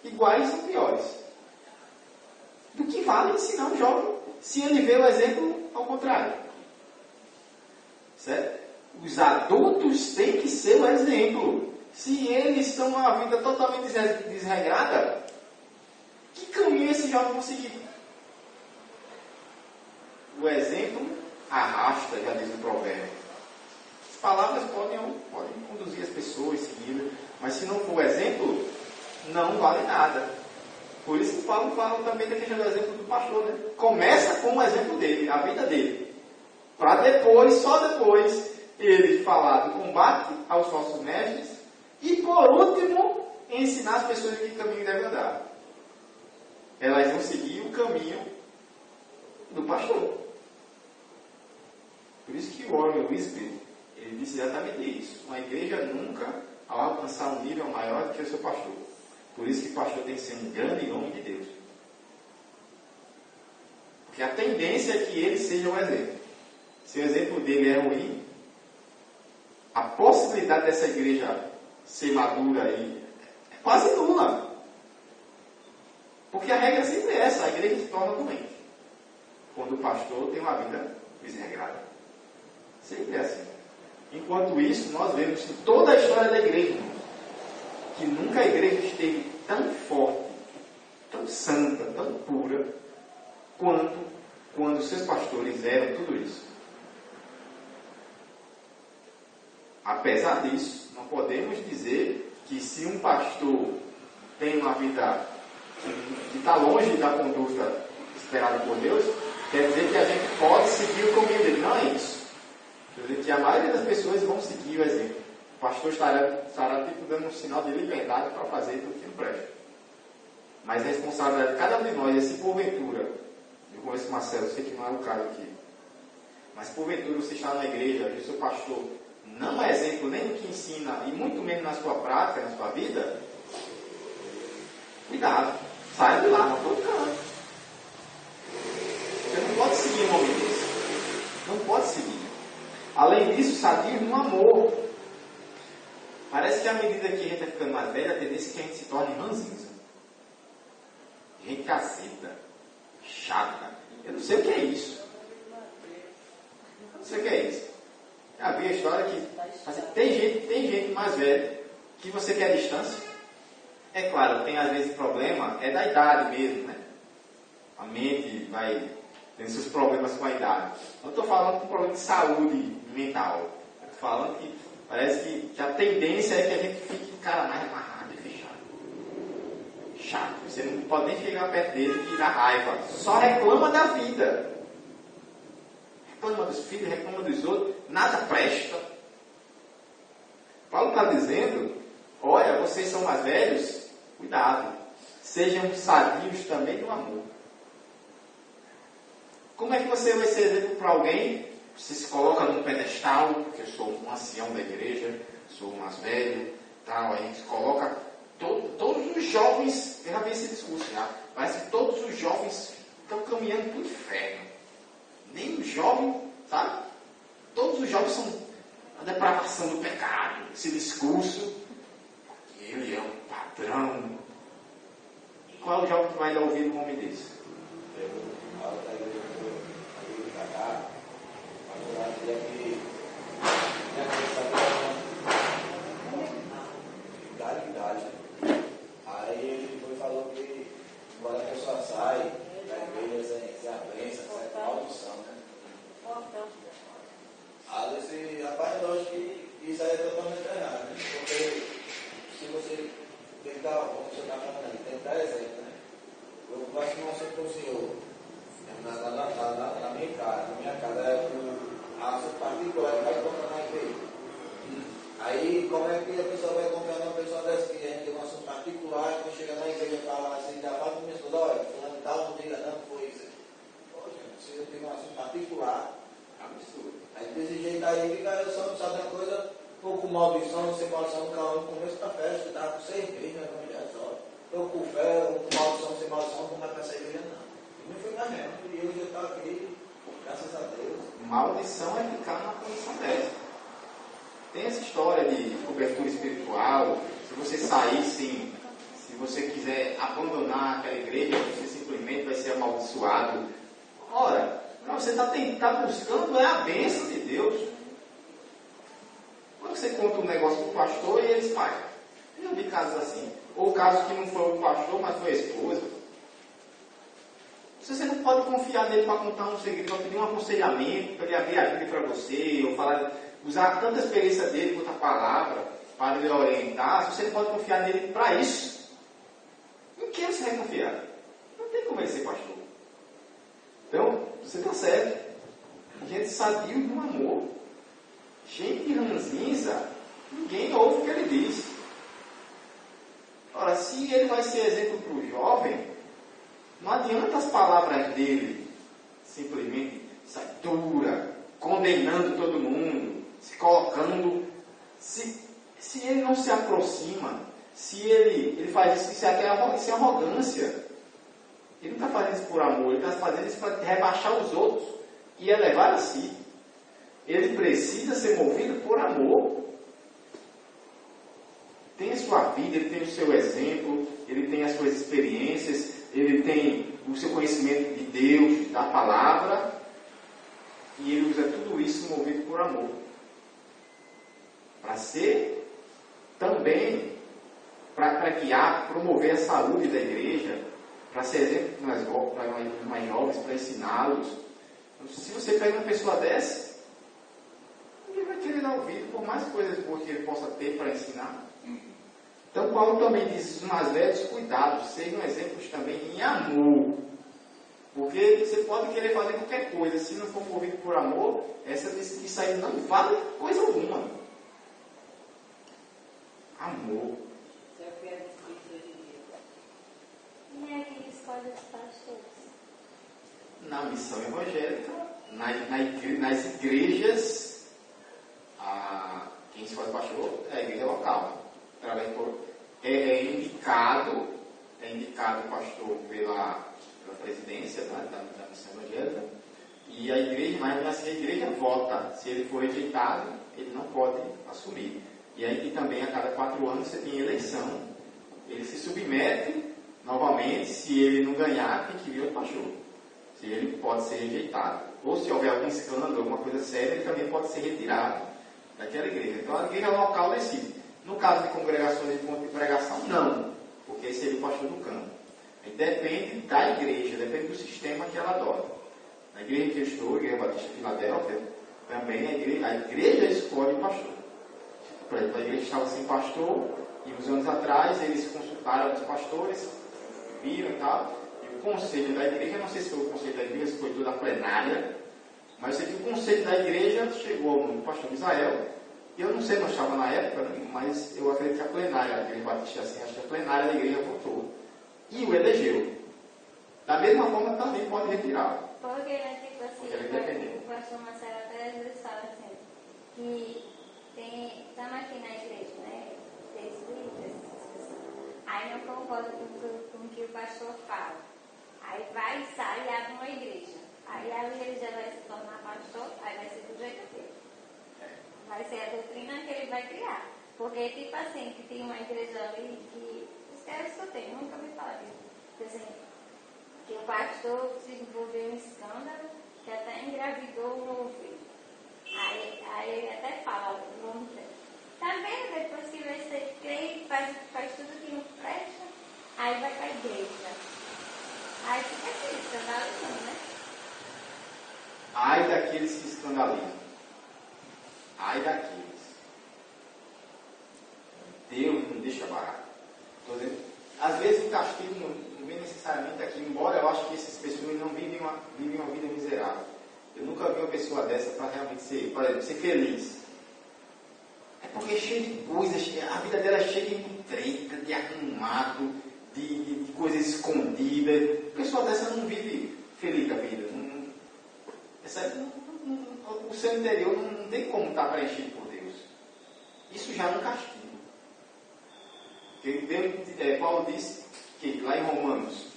Speaker 1: Iguais ou piores. Do que vale ensinar um jovem se ele vê o exemplo ao contrário? Certo? Os adultos têm que ser o exemplo. Se eles estão numa vida totalmente desregrada, que caminho esse jovem vai seguir? O exemplo arrasta, já diz o provérbio. As palavras podem conduzir as pessoas, seguir, mas se não for o exemplo, não vale nada. Por isso que Paulo fala também da questão do exemplo do pastor, né? Começa com o exemplo dele, a vida dele. Para depois, só depois, ele falar do combate aos falsos mestres e, por último, ensinar as pessoas em que caminho devem andar. elas vão seguir o caminho do pastor. Por isso que o Warren Wiersbe, ele disse exatamente isso. Uma igreja nunca vai alcançar um nível maior do que o seu pastor. Por isso que o pastor tem que ser um grande homem de Deus. Porque a tendência é que ele seja um exemplo. Se o exemplo dele é ruim, a possibilidade dessa igreja ser madura aí é quase nula. Porque a regra sempre é essa, a igreja se torna doente quando o pastor tem uma vida desregrada. Sempre é assim. Enquanto isso, nós vemos em toda a história da igreja, que nunca a igreja esteve tão forte, tão santa, tão pura, quanto quando seus pastores eram tudo isso. Apesar disso, não podemos dizer que se um pastor tem uma vida que está longe da conduta esperada por Deus, quer dizer que a gente pode seguir o caminho dele. Não é isso. Quer dizer que a maioria das pessoas vão seguir o exemplo. O pastor estará tipo, dando um sinal de liberdade para fazer tudo que não presta. Mas a responsabilidade de cada um de nós é se porventura, eu conheço o Marcelo, eu sei que não é o caso aqui, mas porventura você está na igreja e o seu pastor não é exemplo nem no que ensina e muito menos na sua prática, na sua vida, cuidado, saia de lá, não estou canto. Você não pode seguir um homem desse. Não pode seguir. Além disso, sadio no amor. Parece que à medida que a gente está ficando mais velho, a tendência é que a gente se torne ranzinza. Gente caceta, chata. Eu não sei o que é isso. Eu não sei o que é isso. Já vi a história que tem gente mais velha que você quer distância. É claro, tem às vezes problema, é da idade mesmo, né? A mente vai tendo seus problemas com a idade. Não estou falando de problema de saúde mental. Estou falando que parece que a tendência é que a gente fique o cara mais amarrado e fechado. Chato. Você não pode nem chegar perto dele que dá raiva. Só reclama da vida. Reclama dos filhos, reclama dos outros. Nada presta. Paulo está dizendo, olha, vocês são mais velhos, cuidado. Sejam sadios também no amor. Como é que você vai ser exemplo para alguém? Você se coloca num pedestal, porque eu sou um ancião da igreja, sou mais velho, tal, aí se coloca todos os jovens, eu já vi esse discurso já, parece que todos os jovens estão caminhando para o inferno. Nem o jovem, sabe? Todos os jovens são a depravação do pecado, esse discurso, ele é um padrão. E qual é o jovem que vai ouvir um homem desse?
Speaker 4: Aí ele foi falou que quando a pessoa sai da igreja sem a bênção, sem a maldição, né? Aí esse rapaz, eu acho que isso aí é totalmente errado, né? Porque se você tentar, como você está falando ali, tentar exemplo, né? Eu acho que não sei para o senhor, na minha casa, a sua particular vai comprar na igreja. Aí, como é que a pessoa vai comprar uma pessoa dessa que a gente tem um assunto particular, quando chega na igreja e fala assim, já fala para minha esposa, olha, fulano tal, não diga não, foi isso. Poxa, se eu tenho um assunto particular, absurdo. Aí desse jeito aí, fica, eu só não sabe uma coisa, pouco maldição, sem maldição, no começo da festa, eu estava com cerveja, só. Estou com fé, com maldição, sem maldição, não vai para essa igreja não. E não foi mais mesmo, e eu já estou aqui, graças a Deus.
Speaker 1: Maldição é ficar numa condição dessa. Tem essa história de cobertura espiritual, se você sair sem, se você quiser abandonar aquela igreja, você simplesmente vai ser amaldiçoado. Ora, você está buscando é a bênção de Deus. Quando você conta um negócio para o pastor e eles fazem. Eu já vi casos assim. Ou casos que não foi o pastor, mas foi a esposa. Você não pode confiar nele para contar um segredo, para pedir um aconselhamento, para ele abrir a Bíblia para você, ou falar, usar tanta experiência dele quanto a palavra para ele orientar. Você não pode confiar nele para isso. Em quem você vai confiar? Não tem como ele ser pastor. Então, você está certo. Gente sadio no amor. Gente ranzinza, ninguém ouve o que ele diz. Ora, se ele vai ser exemplo para o jovem, Não adianta as palavras dele simplesmente sai dura, condenando todo mundo, se colocando. Se ele não se aproxima, se ele faz isso, isso é arrogância. Ele não está fazendo isso por amor, ele está fazendo isso para rebaixar os outros e elevar a si. Ele precisa ser movido por amor. Tem a sua vida, ele tem o seu exemplo, ele tem as suas experiências, ele tem o seu conhecimento de Deus, da palavra, e ele usa tudo isso movido por amor. Para ser também, para guiar, promover a saúde da igreja, para ser exemplo para os mais jovens, para ensiná-los. Se você pega uma pessoa dessa, ninguém vai querer dar ouvido, por mais coisas boas que ele possa ter para ensinar. Então Paulo também diz, os mais velhos, cuidado, sejam exemplos também em amor. Porque você pode querer fazer qualquer coisa, se não for movido por amor, isso aí não vale coisa alguma. Amor.
Speaker 3: Isso é o que é difícil hoje em dia.
Speaker 2: E é que escolhe os pastores?
Speaker 1: Na missão evangélica, nas igrejas, quem escolhe pastor é a igreja local. É indicado o pastor pela presidência, né, da missão evangélica, e a igreja, mas assim, a igreja vota. Se ele for rejeitado, ele não pode assumir. E aí também a cada 4 anos você tem eleição. Ele se submete novamente, se ele não ganhar, tem que vir outro pastor. Se ele pode ser rejeitado. Ou se houver algum escândalo, alguma coisa séria, ele também pode ser retirado daquela igreja. Então a igreja local decide. No caso de congregações de ponto de pregação, não, porque seria o pastor do campo. Depende da igreja, depende do sistema que ela adota. Na igreja que eu estou, a Igreja Batista Filadélfia, também a igreja escolhe o pastor. Por exemplo, a igreja estava sem pastor, e uns anos atrás eles consultaram os pastores, viram e tal, e o conselho da igreja, não sei se foi o conselho da igreja, se foi toda a plenária, mas eu sei que o conselho da igreja chegou ao pastor Israel. Eu não sei, não estava na época, mas eu acredito que a plenária da Igreja Batista, assim, acho que a plenária da igreja votou. E o elegeu. Da mesma forma, também pode retirar.
Speaker 2: Porque, né, tipo assim, o pastor Marcelo até às vezes fala assim, que estamos aqui na igreja, né, aí não concorda com o que o pastor fala. Aí vai e sai e abre uma igreja. Aí ali ele já vai se tornar pastor, aí vai ser do jeito dele. Vai ser a doutrina que ele vai criar. Porque, tipo assim, que tem uma igreja ali que... Isso que eu escutei, nunca me falaram isso. Assim, que o pastor se envolveu em escândalo, que até engravidou o novo filho. Aí ele até fala, vamos ver. Tá vendo? Depois que você crê, faz tudo que não presta, aí vai pra igreja. Aí fica assim, escandalizando, né?
Speaker 1: Ai daqueles que escandalizam. Ai daqueles. Deus não deixa barato. Às vezes o castigo não vem necessariamente aqui, embora eu acho que essas pessoas não vivem uma vida miserável. Eu nunca vi uma pessoa dessa para realmente ser, por exemplo, ser feliz. É porque é cheio de coisas, a vida dela é cheia de treta, de arrumado, de coisas escondidas. A pessoa dessa não vive feliz da vida. O seu interior não tem como estar preenchido por Deus. Isso já é um castigo. Paulo disse que lá em Romanos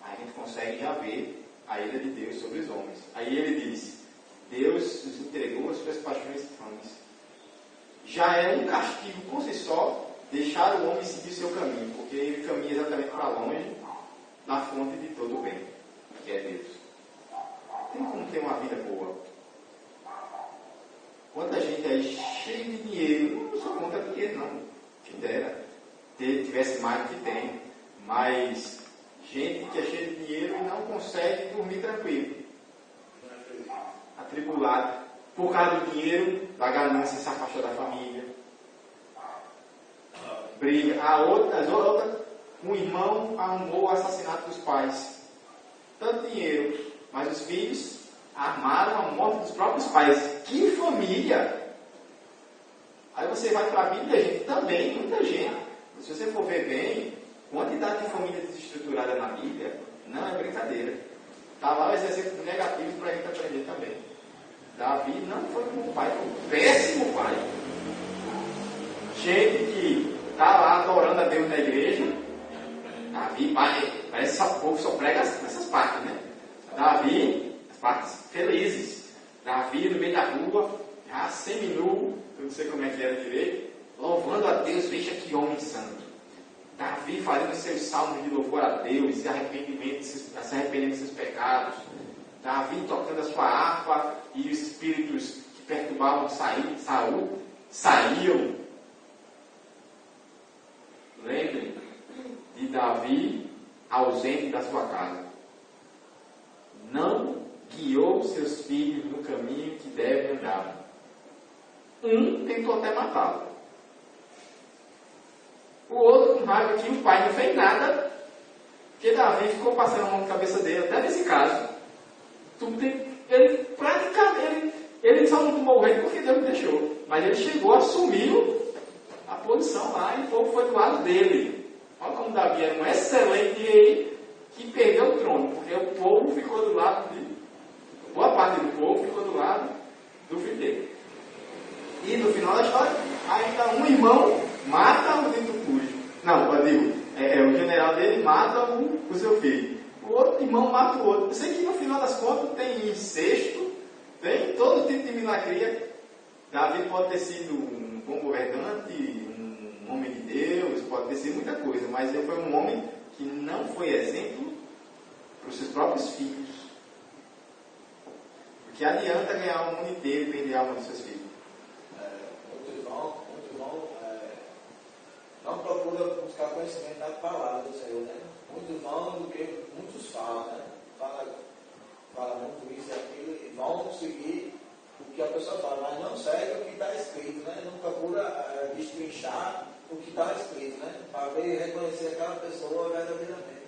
Speaker 1: a gente consegue já ver a ira de Deus sobre os homens. Aí ele diz: Deus nos entregou as suas paixões infames. Já é um castigo por si só deixar o homem seguir seu caminho, porque ele caminha exatamente para longe da fonte de todo o bem, que é Deus. Tem como ter uma vida boa. Quanta gente aí cheia de dinheiro, não sou contra dinheiro não, quem dera, tivesse mais do que tem, mas gente que é cheia de dinheiro e não consegue dormir tranquilo, atribulado, por causa do dinheiro, da ganância, se afastou da família, briga. A outra, um irmão arrumou o assassinato dos pais, tanto dinheiro, mas os filhos armaram a morte dos próprios pais. Que família! Aí você vai para a Bíblia, gente, também, muita gente. Se você for ver bem, Quantidade de família desestruturada na Bíblia não é brincadeira. Está lá os exemplos negativos para a gente aprender também. Davi não foi um bom pai, foi um péssimo pai. Gente que está lá adorando a Deus na igreja. Davi, parece que o povo só prega nessas partes, né? Davi, as partes felizes. Davi no meio da rua, já seminu, eu não sei como é que era direito, louvando a Deus, veja que homem santo. Davi fazendo seus salmos de louvor a Deus, se arrependendo dos seus pecados. Davi tocando a sua harpa e os espíritos que perturbavam Saul saíam. Lembre de Davi ausente da sua casa. Não guiou seus filhos no caminho que devem andar. Um tentou até matá-lo. O outro, com raiva, que o pai não fez nada, porque Davi ficou passando a mão na cabeça dele, até nesse caso. Ele praticamente, ele só não tomou o reino porque Deus deixou. Mas ele chegou, assumiu a posição lá e o povo foi do lado dele. Olha como Davi era um excelente rei que perdeu o trono, porque o povo ficou do lado dele. Boa parte do povo ficou do lado do filho dele. E no final da história, ainda um irmão mata o dito cujo. Não, eu digo, o general dele mata o seu filho. O outro irmão mata o outro. Eu sei que no final das contas tem incesto, tem todo tipo de milagria. Davi pode ter sido um bom governante, um homem de Deus, pode ter sido muita coisa, mas ele foi um homem que não foi exemplo para os seus próprios filhos. Porque adianta ganhar o mundo inteiro e perder a alma dos seus filhos.
Speaker 4: Muito bom. Não procura buscar conhecimento da palavra do Senhor, né? Muito bom do que muitos falam, né? Fala muito isso e aquilo e vão seguir o que a pessoa fala, mas não segue o que está escrito, né? Não procura destrinchar o que está escrito, né? Para ver e reconhecer aquela pessoa verdadeiramente.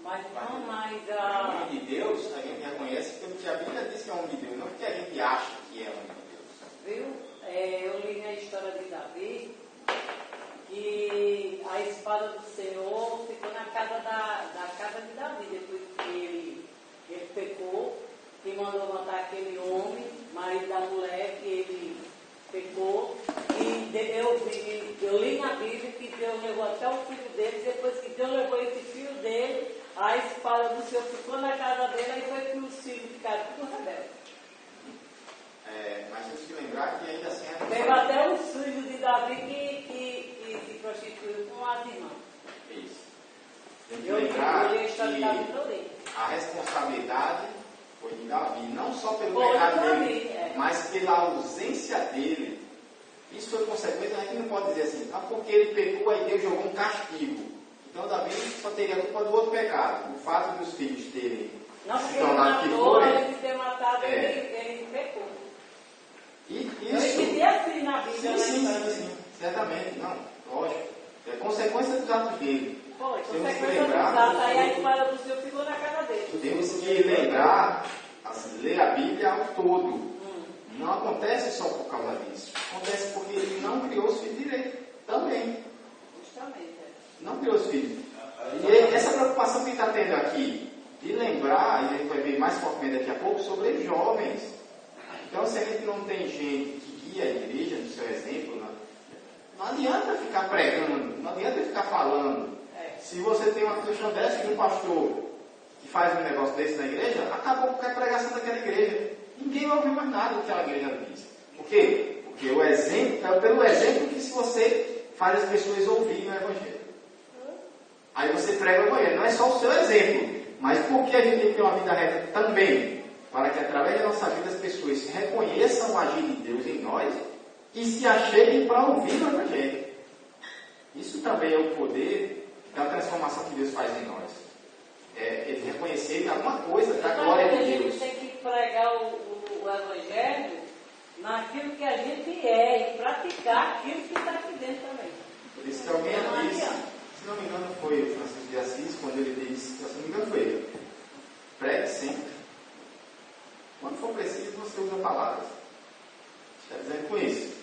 Speaker 2: Mas não mais
Speaker 1: O homem de Deus, a gente reconhece porque a Bíblia diz que é homem de Deus, não porque a gente acha que é homem de Deus.
Speaker 2: Viu? Eu li na história de Davi que a espada do Senhor ficou na casa da casa de Davi, depois que ele pecou, e mandou matar aquele homem, marido da mulher, que ele pecou. E eu li na Bíblia que Deus levou até o filho dele, depois que Deus levou esse filho dele, a espada do Senhor ficou na casa dele, aí foi que os filhos ficaram tudo rebeldes.
Speaker 1: Mas temos que lembrar que ainda assim
Speaker 2: Teve até o filho de Davi que se prostituiu com as irmãs.
Speaker 1: Isso. Tem que lembrar
Speaker 2: que
Speaker 1: a responsabilidade foi de Davi, não só pelo
Speaker 2: Foi
Speaker 1: pecado
Speaker 2: Davi,
Speaker 1: dele, mas pela ausência dele. Isso foi consequência, a gente não pode dizer assim, porque ele pecou, aí Deus jogou um castigo. Então Davi só teria culpa do outro pecado. O fato dos filhos terem se tornado que forem.
Speaker 2: Ele ter matado, ele pecou.
Speaker 1: Isso,
Speaker 2: Eu entendi assim na Bíblia.
Speaker 1: sim, certamente, não, lógico. É consequência dos atos dele.
Speaker 2: Foi,
Speaker 1: Temos que
Speaker 2: consequência dos
Speaker 1: lembrar.
Speaker 2: atos, aí a espada do Senhor ficou na casa dele.
Speaker 1: Temos que lembrar, assim, ler a Bíblia ao todo. Não acontece só por causa disso. Acontece porque ele não criou os filhos direito. Também.
Speaker 2: Justamente.
Speaker 1: Não criou os filhos. E essa preocupação que está tendo aqui, de lembrar, e a gente vai ver mais fortemente daqui a pouco, sobre os jovens. Então, se a gente não tem gente que guia a igreja, do seu exemplo, não adianta ficar pregando, não adianta ficar falando. Se você tem uma questão dessa de um pastor que faz um negócio desse na igreja, acabou com a pregação daquela igreja. Ninguém vai ouvir mais nada do que aquela igreja diz. Por quê? Porque o exemplo é pelo exemplo que se você faz as pessoas ouvirem o Evangelho. Aí você prega o Evangelho. Não é só o seu exemplo, mas porque a gente tem que ter uma vida reta também. Para que através da nossa vida as pessoas reconheçam o agir de Deus em nós e se acheguem para ouvir o Evangelho. Isso também é o poder da transformação que Deus faz em nós. Eles reconhecerem alguma coisa da glória de Deus.
Speaker 2: A gente tem que pregar o Evangelho naquilo que a gente é e praticar aquilo que está aqui dentro também.
Speaker 1: Por isso que alguém disse, se não me engano foi o Francisco de Assis, quando ele disse, se não me engano foi ele, pregue sempre. Quando for preciso, você usa palavras. Está dizendo com isso.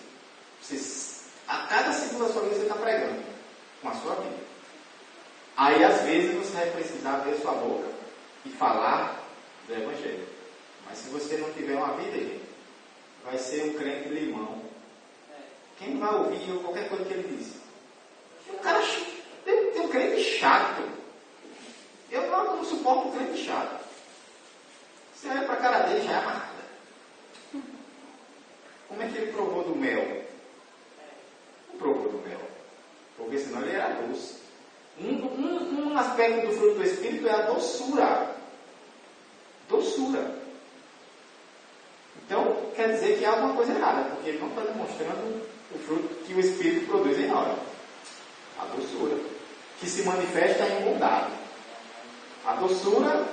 Speaker 1: A cada segundo da sua vida você está pregando com a sua vida. Aí, às vezes, você vai precisar abrir sua boca e falar do Evangelho. Mas se você não tiver uma vida, gente, vai ser um crente limão. Quem vai ouvir qualquer coisa que ele diz? Um cara tem um crente chato. Eu não suporto um crente chato. Você olha para a cara dele, já é amarrada. Como é que ele provou do mel? Não provou do mel. Porque senão ele era doce. Um aspecto do fruto do Espírito é a doçura. Doçura. Então, quer dizer que há alguma coisa errada, porque ele não está demonstrando o fruto que o Espírito produz em nós. A doçura, que se manifesta em bondade. A doçura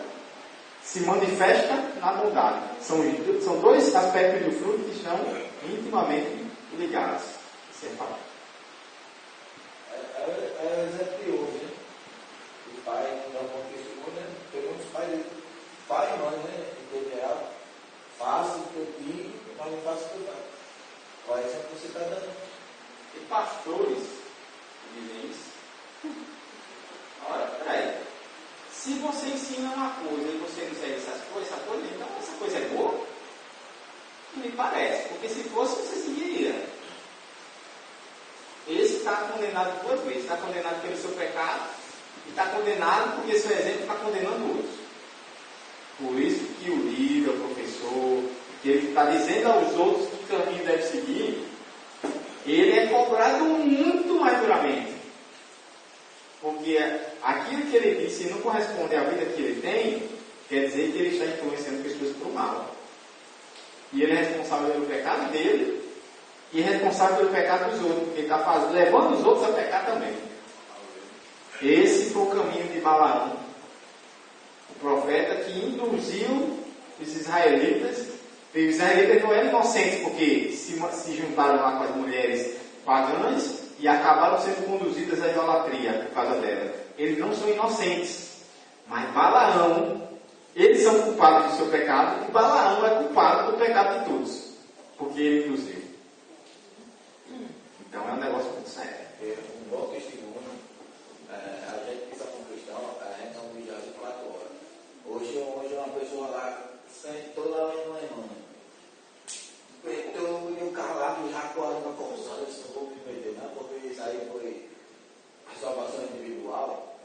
Speaker 1: se manifesta na bondade. São dois aspectos do fruto que estão intimamente ligados. Isso é fato.
Speaker 4: É o exemplo de hoje, né? O pai dá uma testemunha, né? Tem muitos pais, pai e mãe, né? Em geral, faça o que eu digo, mas não faça o que eu faço. Qual é o exemplo que você está dando?
Speaker 1: E pastores que dizem isso. Ora, peraí. Se você ensina uma coisa e você não segue essa coisa, então essa coisa é boa? Não me parece, porque se fosse, você seguiria. Esse está condenado duas vezes. Está condenado pelo seu pecado e está condenado porque seu exemplo está condenando outros. Por isso que o líder, o professor, que ele está dizendo aos outros que caminho deve seguir, ele é cobrado muito mais duramente. Porque aquilo que ele disse não corresponde à vida que ele tem, quer dizer que ele está influenciando pessoas para o mal. E ele é responsável pelo pecado dele e é responsável pelo pecado dos outros, porque ele está levando os outros a pecar também. Esse foi o caminho de Balaão, o profeta que induziu os israelitas. E os israelitas não eram inocentes porque se juntaram lá com as mulheres pagãs e acabaram sendo conduzidas à idolatria por causa dela. Eles não são inocentes, mas Balaão, eles são culpados do seu pecado e Balaão é culpado do pecado de todos, porque ele induziu. Então é um negócio muito sério.
Speaker 4: Um bom testemunho. A gente que como cristão, a gente é um vigiado de 4 horas. Hoje uma pessoa lá sentou lá em uma irmã. E o cara lá do Jaco ainda conversando, eu disse, não vou me meter não, porque isso aí foi a salvação individual.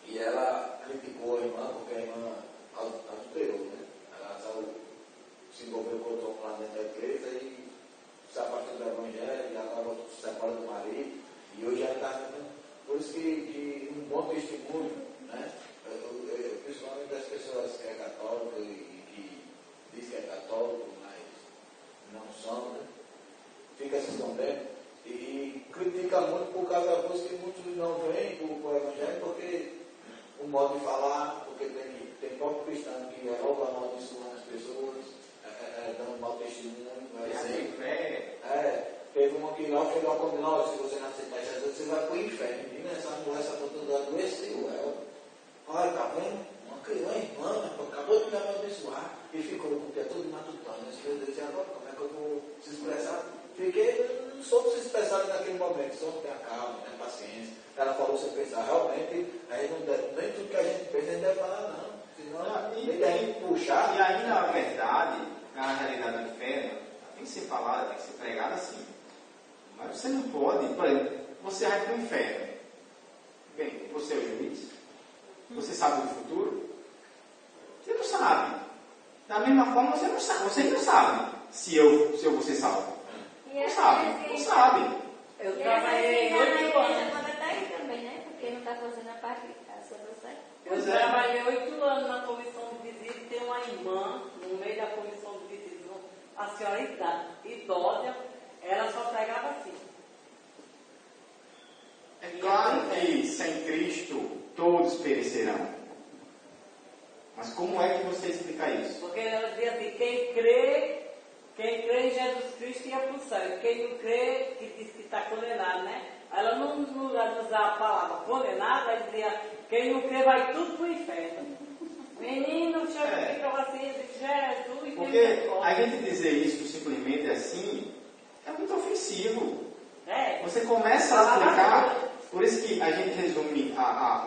Speaker 4: E ela criticou a irmã, porque a irmã adulterou, né? Ela se envolveu com o Tom lá dentro da igreja e se afastou do evangelho, e acabou se separando do marido. E hoje ela está. Por isso que um bom testemunho, né? Principalmente das pessoas que é católica e que diz que é católico, mas não são, né? Fica se escondendo e critica muito por causa da coisa que muitos não veem para o evangelho, porque o modo de falar, porque tem próprio cristão que rouba amaldiçoando as pessoas, dando mau testemunho, teve uma que não chegou a combinar, se você não aceitar Jesus, você vai para o inferno. E essa mulher, essa oportunidade adoeceu ela. Olha, tá vendo? Uma irmã, acabou de me abençoar e ficou com o pé todo matutando. Meu Deus, e agora como é que eu vou se expressar? Não soube se expressar naquele momento, só tenha calma, tenha paciência. Ela falou você pensar, realmente, aí não deve, nem tudo que a gente pensa a gente deve falar, não. Senão, ele deve puxar.
Speaker 1: E aí, na verdade, na realidade do inferno, tem que ser falada, tem que ser pregada assim. Mas você não pode, por exemplo, você vai para o inferno. Bem, você é o juiz? Você sabe do futuro? Você não sabe. Da mesma forma, você não sabe. Você não sabe se eu vou ser salvo. Não sabe. Não sabe.
Speaker 2: Eu trabalhei 8 anos. Também, né? Porque não está fazendo a parte da sua doce.
Speaker 5: Eu trabalhei 8 anos na comissão de visita e tem uma irmã no meio da comissão de visita, a senhora idosa, ela só pregava assim.
Speaker 1: É claro que sem Cristo todos perecerão. Mas como é que você explica isso?
Speaker 5: Porque ela dizia assim, quem crê em Jesus Cristo ia para o céu. Quem não crê, que diz que está condenado, né? Ela não usa a palavra condenado, ela dizia, quem não crê vai tudo para o inferno. Menino, ficava assim, disse, Jesus.
Speaker 1: Porque a gente dizer isso simplesmente assim é muito ofensivo. Você começa a explicar Por isso que a gente resume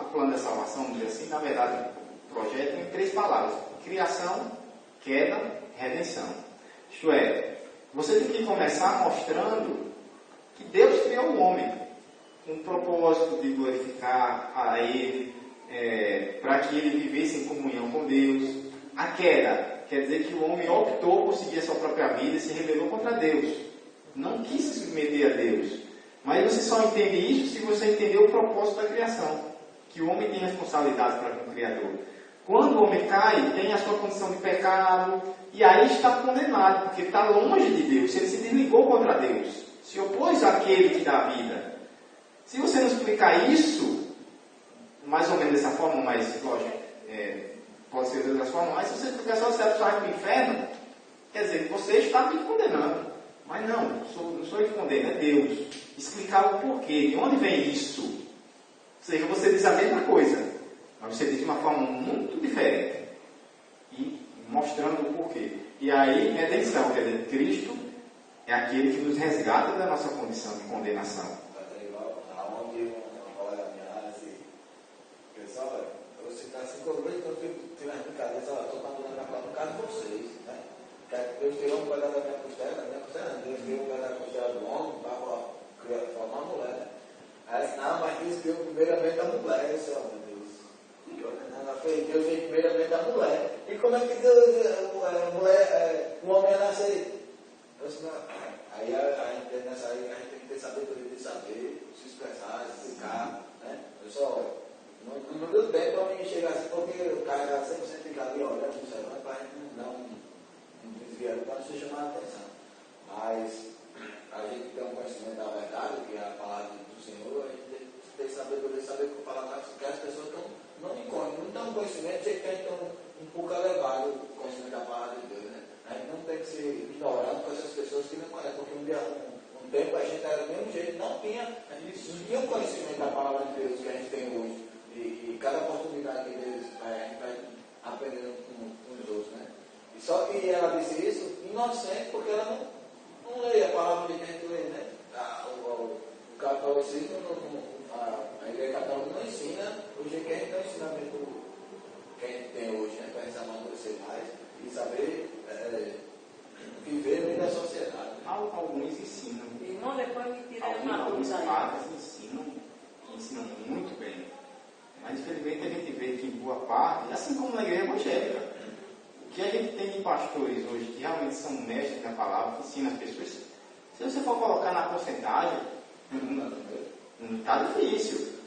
Speaker 1: o plano da salvação, vamos dizer assim, na verdade, o projeto em 3 palavras: criação, queda, redenção. Isto é, você tem que começar mostrando que Deus criou o homem com um propósito de glorificar a Ele, para que ele vivesse em comunhão com Deus. A queda quer dizer que o homem optou por seguir a sua própria vida e se rebelou contra Deus. Não quis se submeter a Deus. Mas você só entende isso se você entender o propósito da criação, que o homem tem responsabilidade para com o Criador. Quando o homem cai, tem a sua condição de pecado, e aí está condenado, porque está longe de Deus. Ele se desligou contra Deus, se opôs àquele que dá a vida. Se você não explicar isso, mais ou menos dessa forma, mas lógico, pode ser de outra forma, mas se você explicar só se você vai para o inferno, quer dizer, você está me condenando. Mas não sou eu que condeno, é Deus. Explicar o porquê, de onde vem isso. Ou seja, você diz a mesma coisa, mas você diz de uma forma muito diferente. E mostrando o porquê. E aí, redenção, quer dizer, Cristo é aquele que nos resgata da nossa condição de condenação.
Speaker 4: Aonde uma colega minha, assim, pessoal, eu vou citar 5 vezes, então eu tive umas brincadeiras, estou trabalhando agora no caso de vocês, né? Deus tirou um pedaço da minha costela, Deus tirou um pedaço da costela do homem, para formar uma mulher, né? Aí ela disse, não, mas Deus criou primeiramente a mulher, eu disse, oh meu Deus. Ela fez, Deus fez primeiramente a mulher. E como é que Deus, o homem ia nascer? Eu disse, aí a gente tem que ter sabedoria de saber, se expressar, explicar, né? Eu só, não deu tempo para mim chegar assim, porque o cara era 100% ligado e olha para o céu, para a gente não desviar, para não se chamar a atenção. Mas a gente tem um conhecimento da verdade, que é a palavra do Senhor, a gente tem sabedoria, saber que as pessoas não têm conhecimento, sei que a gente está um pouco elevado o conhecimento da palavra de Deus, né? A gente não tem que ser ignorado com essas pessoas que não conhecem, porque um tempo a gente era do mesmo jeito, a gente não tinha o conhecimento da palavra de Deus que a gente tem hoje. E cada oportunidade que Deus a gente vai aprendendo com os outros, né? E ela disse isso inocente, porque ela não lê a palavra de Deus, lê, né? O catolicismo, a igreja católica não ensina o jeito que a gente está ensinando que a gente tem hoje, né? Para a gente amadurecer mais e saber viver no meio da sociedade.
Speaker 1: Alguns ensinam.
Speaker 5: Irmão, depois me tira
Speaker 1: Alguns padres ensinam muito bem. Mas infelizmente a gente vê que em boa parte, assim como na igreja evangélica, o que a gente tem de pastores hoje que realmente são mestres na palavra, que ensinam as pessoas, se você for colocar na porcentagem, está difícil.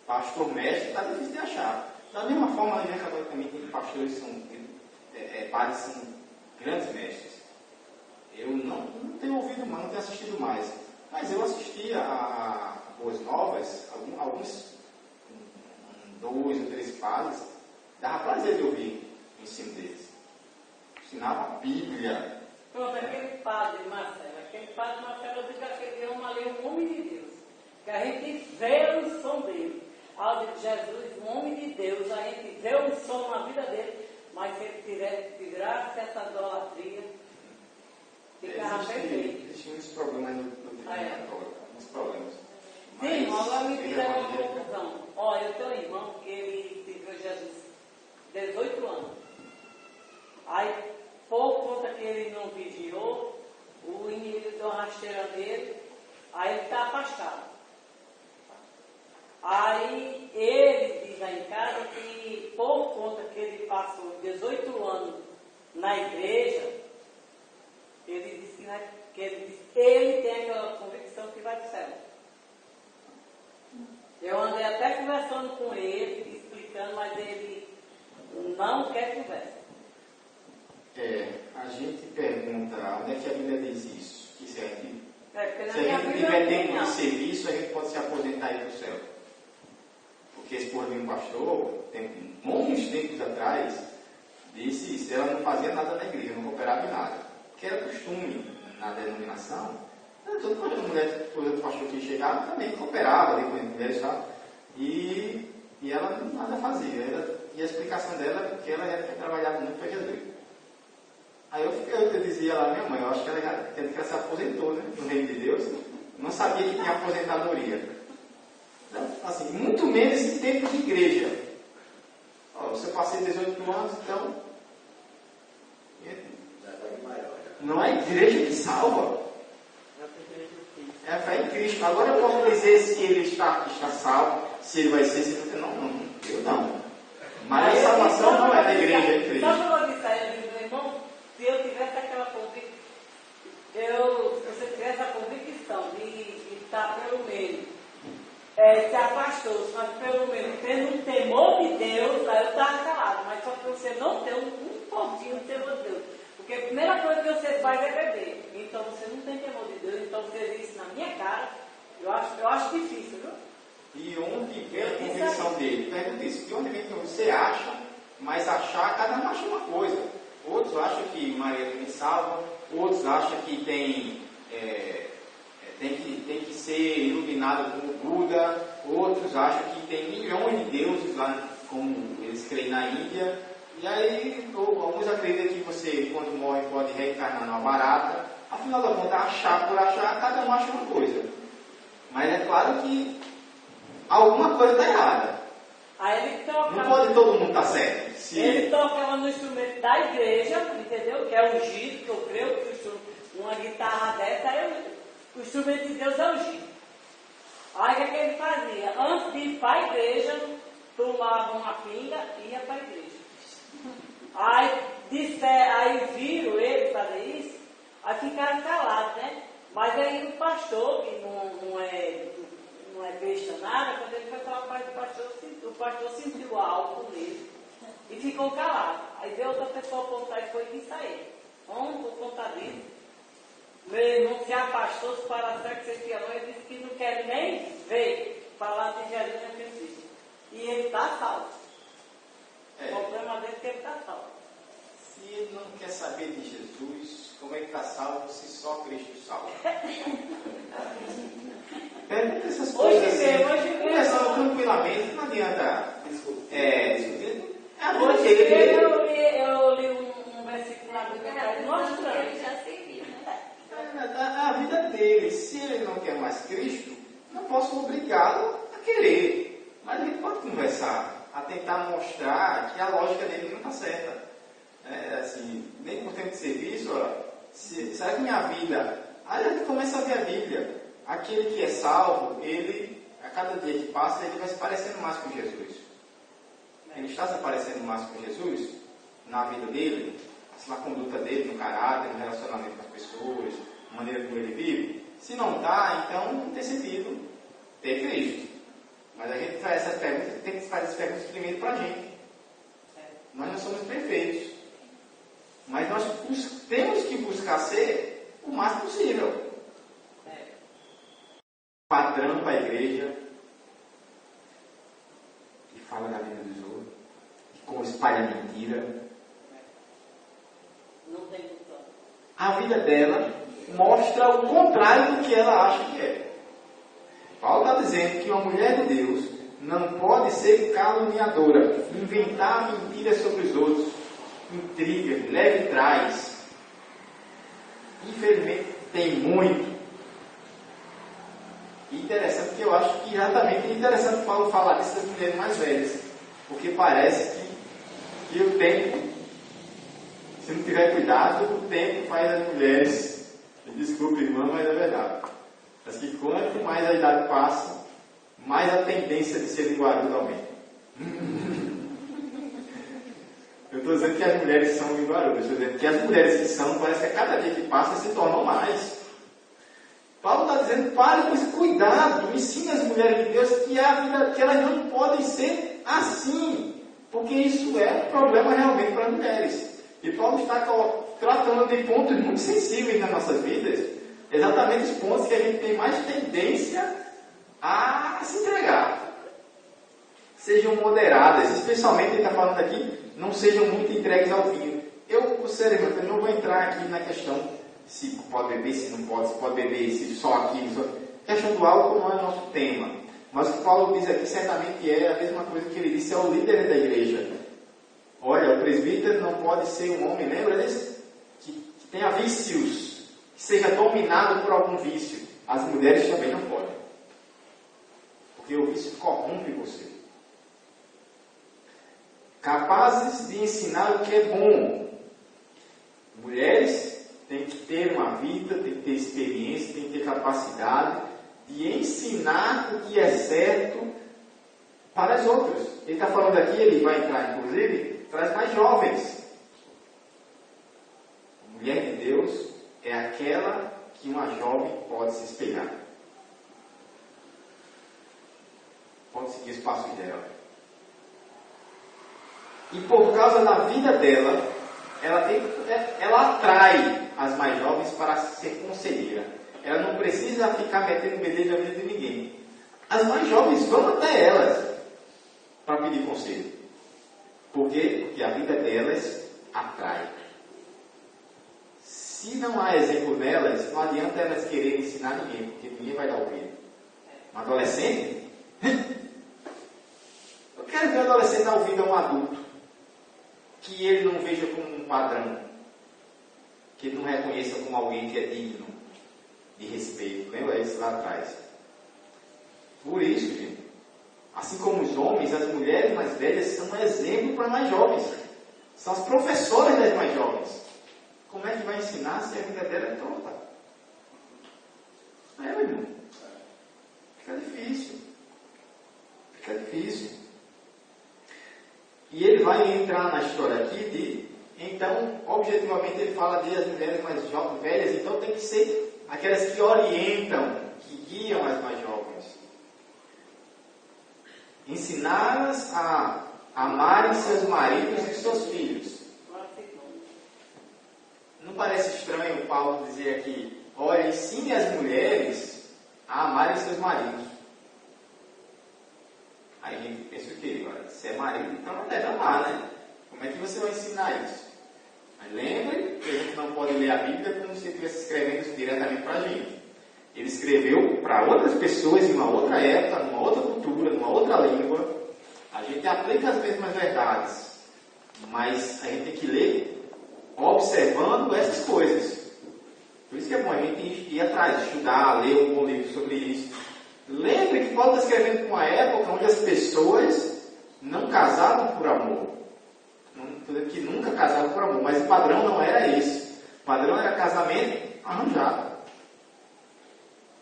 Speaker 1: Pastor mestre está difícil de achar. Da mesma forma, na igreja católica também tem pastores que são padres são grandes mestres. Eu não tenho ouvido mais, não tenho assistido mais. Mas eu assistia a Boas Novas, alguns 2 ou 3 padres, dava prazer de ouvir o ensino deles. Ensinava a Bíblia.
Speaker 5: Pronto, aquele padre Marcelo, eu digo que aquele homem ali é um homem de Deus. Que a gente vê o som dele. Ao de Jesus, um homem de Deus, a gente vê o som na vida dele, mas se ele tirasse essa idolatria, ficava perfeito.
Speaker 1: Existiam uns problemas no católico, uns problemas.
Speaker 5: Sim, irmão, agora me fizeram uma confusão. Olha, eu tenho um irmão que ele serviu Jesus 18 anos. Aí, por conta que ele não vigiou, o inimigo deu uma rasteira dele, aí ele está afastado. Aí ele diz lá em casa que por conta que ele passou 18 anos na igreja, ele disse que ele tem aquela convicção que vai para o céu. Eu andei até conversando com ele, explicando, mas ele não quer conversa.
Speaker 1: A gente pergunta onde é que a Bíblia diz isso? Que se a gente
Speaker 5: tiver
Speaker 1: tempo de serviço, a gente pode se aposentar e ir para o céu. Porque esse porra de um pastor, muitos tempos atrás, disse isso. Ela não fazia nada na igreja, não cooperava em nada. Porque era costume na denominação. Toda mulher, o pastor que chegava também cooperava depois de mulheres e tal. E ela nada fazia. E a explicação dela é porque ela já tinha trabalhado muito para Jesus. Aí eu dizia lá, minha mãe, eu acho que ela se aposentou, né? No reino de Deus. Não sabia que tinha aposentadoria. assim, muito menos em tempo de igreja. Ó, você passei 18 anos, então não é a igreja que salva. É a fé em Cristo. Agora eu posso dizer se ele está salvo, se ele vai ser, se ele não, eu não. Mas a salvação não é da igreja em Cristo.
Speaker 5: Só que eu vou dizer a ele, meu irmão, se eu tivesse aquela convicção, se você tivesse a convicção de estar pelo menos, se afastou, mas pelo menos tendo um temor de Deus, aí eu estava calado, mas só que você não tem um pouquinho de temor de Deus. Porque a primeira coisa que você faz é beber. Então você não tem temor de Deus, então você diz isso na minha cara, eu acho difícil, viu?
Speaker 1: E onde vem a convicção dele? Pergunta isso, de onde vem que você acha, mas achar, cada um acha uma coisa. Outros acham que Maria me salva, outros acham que tem que ser iluminado como Buda, outros acham que tem milhões de deuses lá, como eles creem na Índia. E aí, alguns acreditam que você, quando morre, pode reencarnar numa barata. Afinal da conta, achar por achar, cada um acha uma coisa. Mas é claro que alguma coisa está errada.
Speaker 5: Aí ele toca,
Speaker 1: não pode todo mundo estar certo.
Speaker 5: Ele tocava no instrumento da igreja, entendeu? Que é ungido, que eu creio que uma guitarra dessa, o instrumento de Deus é ungido. Aí o que ele fazia? Antes de ir para a igreja, tomava uma pinga e ia para a igreja. Aí viram ele fazer isso, aí ficaram calados, né? Mas aí o pastor, que não é besta nada, quando ele foi falar para o pastor sentiu algo nele e ficou calado. Aí veio outra pessoa apontar e foi que saiu. Vamos por conta disso. Meu irmão se afastou, se paração que vocês tinham, ele disse que não quer nem ver falar de Jesus naquele dia. E ele está salvo. O problema dele é que ele está salvo.
Speaker 1: Se ele não quer saber de Jesus, como é que está salvo se só Cristo salva? Pergunta essas coisas assim, conversando tranquilamente, não adianta discutir. A vida dele.
Speaker 5: Eu li um versículo na Bíblia mostrando.
Speaker 3: Já serviu, né?
Speaker 1: A vida dele, se ele não quer mais Cristo, não posso obrigá-lo a querer. Mas a gente pode conversar, a tentar mostrar que a lógica dele não está certa. Assim, nem por tempo de serviço, será que minha vida... Aí a gente começa a ver a Bíblia. Aquele que é salvo, ele, a cada dia que passa, ele vai se parecendo mais com Jesus. Ele está se parecendo mais com Jesus na vida dele, na conduta dele, no caráter, no relacionamento com as pessoas, na maneira como ele vive. Se não está, então não tem sentido ter Cristo. Mas a gente faz essas perguntas, tem que fazer essas perguntas primeiro para a gente. Nós não somos perfeitos. Mas nós temos que buscar ser o máximo possível. Padrão para a igreja, que fala da vida dos outros, que espalha mentira.
Speaker 5: Não tem noção.
Speaker 1: A vida dela mostra o contrário do que ela acha que é. Paulo está dizendo que uma mulher de Deus não pode ser caluniadora, inventar mentiras sobre os outros, intriga, leve e trás. Infelizmente tem muito. E interessante que eu acho que exatamente é interessante Paulo falar dessas mulheres mais velhas, porque parece que o tempo, se não tiver cuidado, o tempo faz as mulheres, desculpe irmã, mas é verdade, mas que quanto mais a idade passa, mais a tendência de ser linguaruda aumenta. Eu estou dizendo que as mulheres são linguarudas, estou dizendo que as mulheres que são, parece que a cada dia que passa se tornam mais. Paulo está dizendo, pare com esse cuidado, ensine as mulheres de Deus que elas não podem ser assim, porque isso é um problema realmente para as mulheres. E Paulo está tratando de pontos muito sensíveis nas nossas vidas, exatamente os pontos que a gente tem mais tendência a se entregar. Sejam moderadas, especialmente ele está falando aqui, não sejam muito entregues ao vinho. Eu não vou entrar aqui na questão se pode beber, se não pode, se pode beber, se só aqui, só... A questão do álcool não é nosso tema. Mas o que Paulo diz aqui certamente é a mesma coisa que ele disse ao líder da igreja. Olha, o presbítero não pode ser um homem, lembra disso? Que tenha vícios, que seja dominado por algum vício. As mulheres também não podem. porque o vício corrompe você. Capazes de ensinar o que é bom. Mulheres têm que ter uma vida, têm que ter experiência, têm que ter capacidade de ensinar o que é certo para as outras. Ele está falando aqui, ele vai entrar, inclusive, para as mais jovens. A mulher de Deus é aquela que uma jovem pode se espelhar. Pode seguir os passos dela. E por causa da vida dela, ela atrai as mais jovens para ser conselheira. Ela não precisa ficar metendo bedelho na vida de ninguém. As mais jovens vão até elas para pedir conselho. Por quê? Porque a vida delas atrai. Se não há exemplo nelas, não adianta elas quererem ensinar ninguém, porque ninguém vai dar ouvido. Um adolescente? Eu quero ver um adolescente dar ouvido a um adulto que ele não veja como um padrão, que ele não reconheça como alguém que é digno de respeito. Lembra isso lá atrás? Por isso, gente, assim como os homens, as mulheres mais velhas são um exemplo para mais jovens. São as professoras das mais jovens. Como é que vai ensinar se a vida dela é torta? Meu irmão. Fica difícil. Fica difícil. E ele vai entrar na história aqui de... Então, objetivamente, ele fala de as mulheres mais jovens, velhas. Então, tem que ser aquelas que orientam, que guiam as mais jovens. Ensiná-las a amarem seus maridos e seus filhos. Não parece estranho o Paulo dizer aqui, olha, ensine as mulheres a amarem seus maridos. Aí a gente pensa o quê? Se é marido, então não deve amar, né? Como é que você vai ensinar isso? Mas lembre que a gente não pode ler a Bíblia como se ele estivesse escrevendo isso diretamente para a gente. Ele escreveu para outras pessoas em uma outra época, numa outra cultura, numa outra língua. A gente aplica as mesmas verdades, mas a gente tem que ler observando essas coisas. Por isso que é bom a gente ir atrás, estudar, ler um bom livro sobre isso. Lembre que Paulo está escrevendo com uma época onde as pessoas não casavam por amor. Que nunca casavam por amor, mas o padrão não era esse. O padrão era casamento arranjado.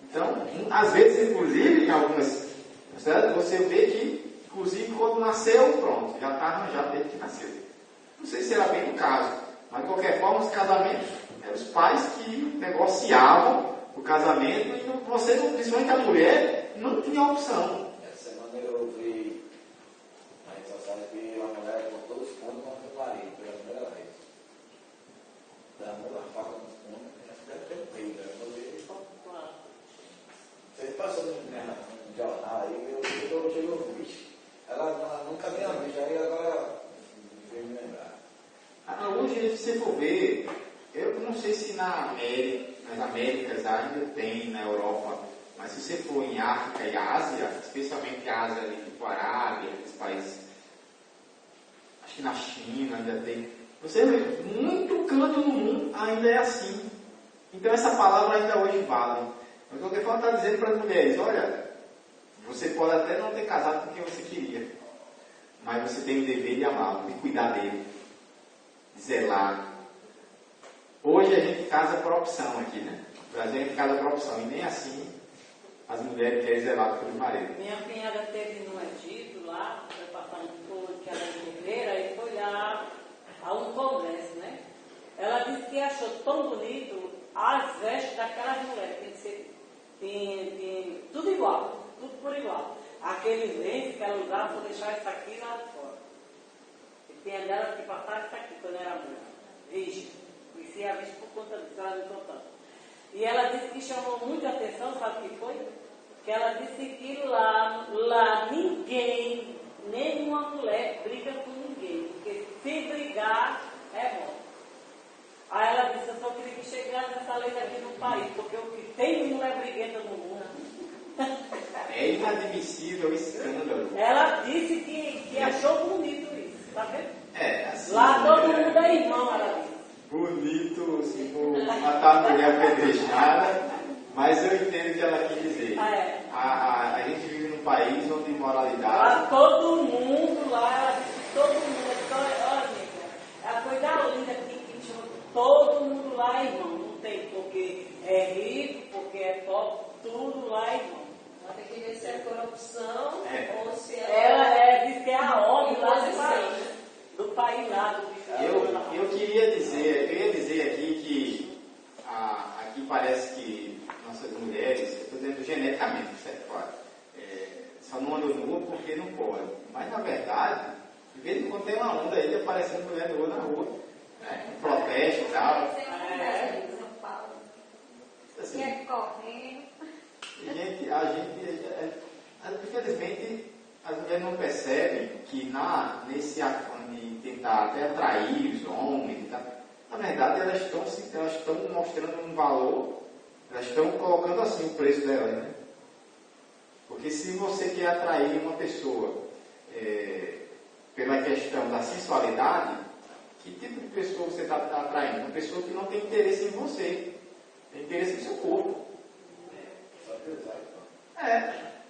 Speaker 1: Então, às vezes, inclusive, em algumas, você vê que, inclusive, quando nasceu, pronto, já está arranjado desde que nasceu. Não sei se era bem o caso, mas de qualquer forma, os casamentos, eram os pais que negociavam o casamento e você, principalmente a mulher, não tinha opção.
Speaker 4: Essa semana eu vi na rede social que uma mulher botou os pontos contra o marido pela primeira vez. Dando a faca nos pontos, deve ter um peito, eu vi. Você passou no jornal aí, eu cheguei a ouvir. Ela nunca tinha visto, aí agora veio me lembrar.
Speaker 1: Hoje, se você for ver, eu não sei se nas Américas ainda tem, na Europa, mas se você for em África e Ásia, especialmente a Ásia ali, tipo Arábia, aqueles países, acho que na China ainda tem, você vê, muito canto no mundo ainda é assim. Então essa palavra ainda hoje vale. Mas o que eu está dizendo para as mulheres, olha, você pode até não ter casado com quem você queria, mas você tem o dever de amá-lo, de cuidar dele, de zelar. Hoje a gente casa por opção aqui, né? No Brasil a gente casa por opção, e nem assim as mulheres querem zelar pelo marido.
Speaker 5: Minha cunhada teve no Egito, lá, foi passar um pouco que ela é enfermeira, e foi lá a um congresso, né? Ela disse que achou tão bonito as vestes daquelas mulheres, tem que ser tudo igual, tudo por igual. Aquele lenço que ela usava, vou deixar isso aqui lá fora. E tinha dela que passar isso aqui quando era mulher. Virgem. Conhecia a virgem por conta disso, ela me contando. E ela disse que chamou muita atenção, sabe o que foi? Que ela disse que lá ninguém, nenhuma mulher briga com ninguém, porque se brigar é bom. Aí ela disse, eu só queria que chegasse essa lei aqui no país, porque o que tem de mulher briguenta no mundo.
Speaker 1: É inadmissível, escândalo.
Speaker 5: Ela disse que achou bonito isso, tá vendo?
Speaker 1: É, assim.
Speaker 5: Lá todo mundo é irmão, ela disse.
Speaker 1: Bonito, se for matar a mulher apedrejada, Mas eu entendo o que ela quis dizer. A gente vive num país onde imoralidade...
Speaker 5: Lá todo mundo, olha, amiga, a coisa linda que chama todo mundo lá, irmão. Não tem porque é rico, porque é pobre, tudo lá, irmão.
Speaker 3: Mas tem que ver se é corrupção ou se
Speaker 5: Ela diz que é a ordem lá do país lá.
Speaker 1: Eu queria dizer aqui que aqui parece que nossas mulheres, eu estou dizendo geneticamente, certo? Claro, só não andam nua porque não podem. Mas na verdade, de vez em quando tem uma onda aí de aparecendo mulher nua na rua, um protesto e tal.
Speaker 2: São Paulo.
Speaker 1: Assim,
Speaker 2: Que é correndo.
Speaker 1: Infelizmente, as mulheres não percebem que nesse afã de tentar até atrair os homens, na verdade elas estão mostrando um valor, elas estão colocando assim o preço delas, né? Porque se você quer atrair uma pessoa pela questão da sensualidade, que tipo de pessoa você está atraindo? Uma pessoa que não tem interesse em você, tem interesse no seu corpo.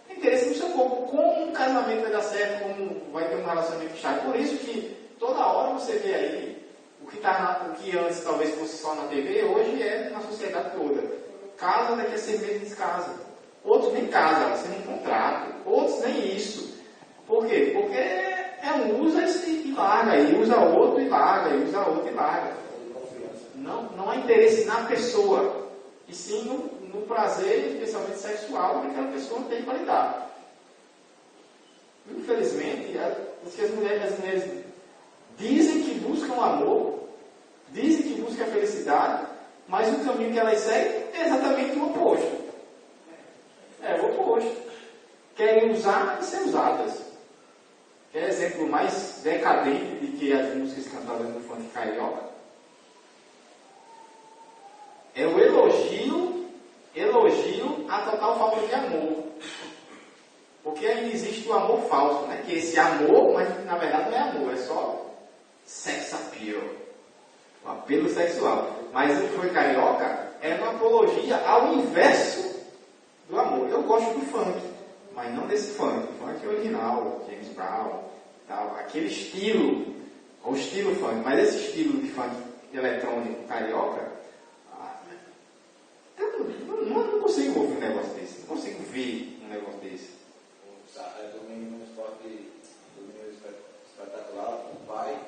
Speaker 1: Tem interesse no seu corpo. Como um casamento vai dar certo, como vai ter um relacionamento estável. Por isso que toda hora você vê aí o que antes talvez fosse só na TV, hoje é na sociedade toda. Casa daqui a 6 meses descasa. Outros nem casam, assinam um contrato. Outros nem isso. Por quê? Porque usa e larga, e usa outro e larga, e usa outro e larga. Não há interesse na pessoa, e sim no prazer, especialmente sexual, que aquela pessoa tem para lidar. Infelizmente, as mulheres dizem que buscam amor, dizem que buscam a felicidade, mas o caminho que elas seguem é exatamente o oposto. É o oposto. Querem usar e ser usadas. Quer exemplo mais decadente de que as músicas cantadas no funk carioca? É o elogio à total falta de amor. Porque ainda existe o amor falso, né? Que é esse amor, mas na verdade não é amor, é só sex appeal, o apelo sexual. Mas o funk carioca é uma apologia ao inverso do amor. Eu gosto do funk, mas não desse funk. O funk é original, James Brown, tal, aquele estilo, o estilo funk. Mas esse estilo de funk eletrônico carioca, eu não consigo ouvir um negócio desse, não consigo ver um negócio desse.
Speaker 4: Domingo no esporte, domingo espetacular, o pai,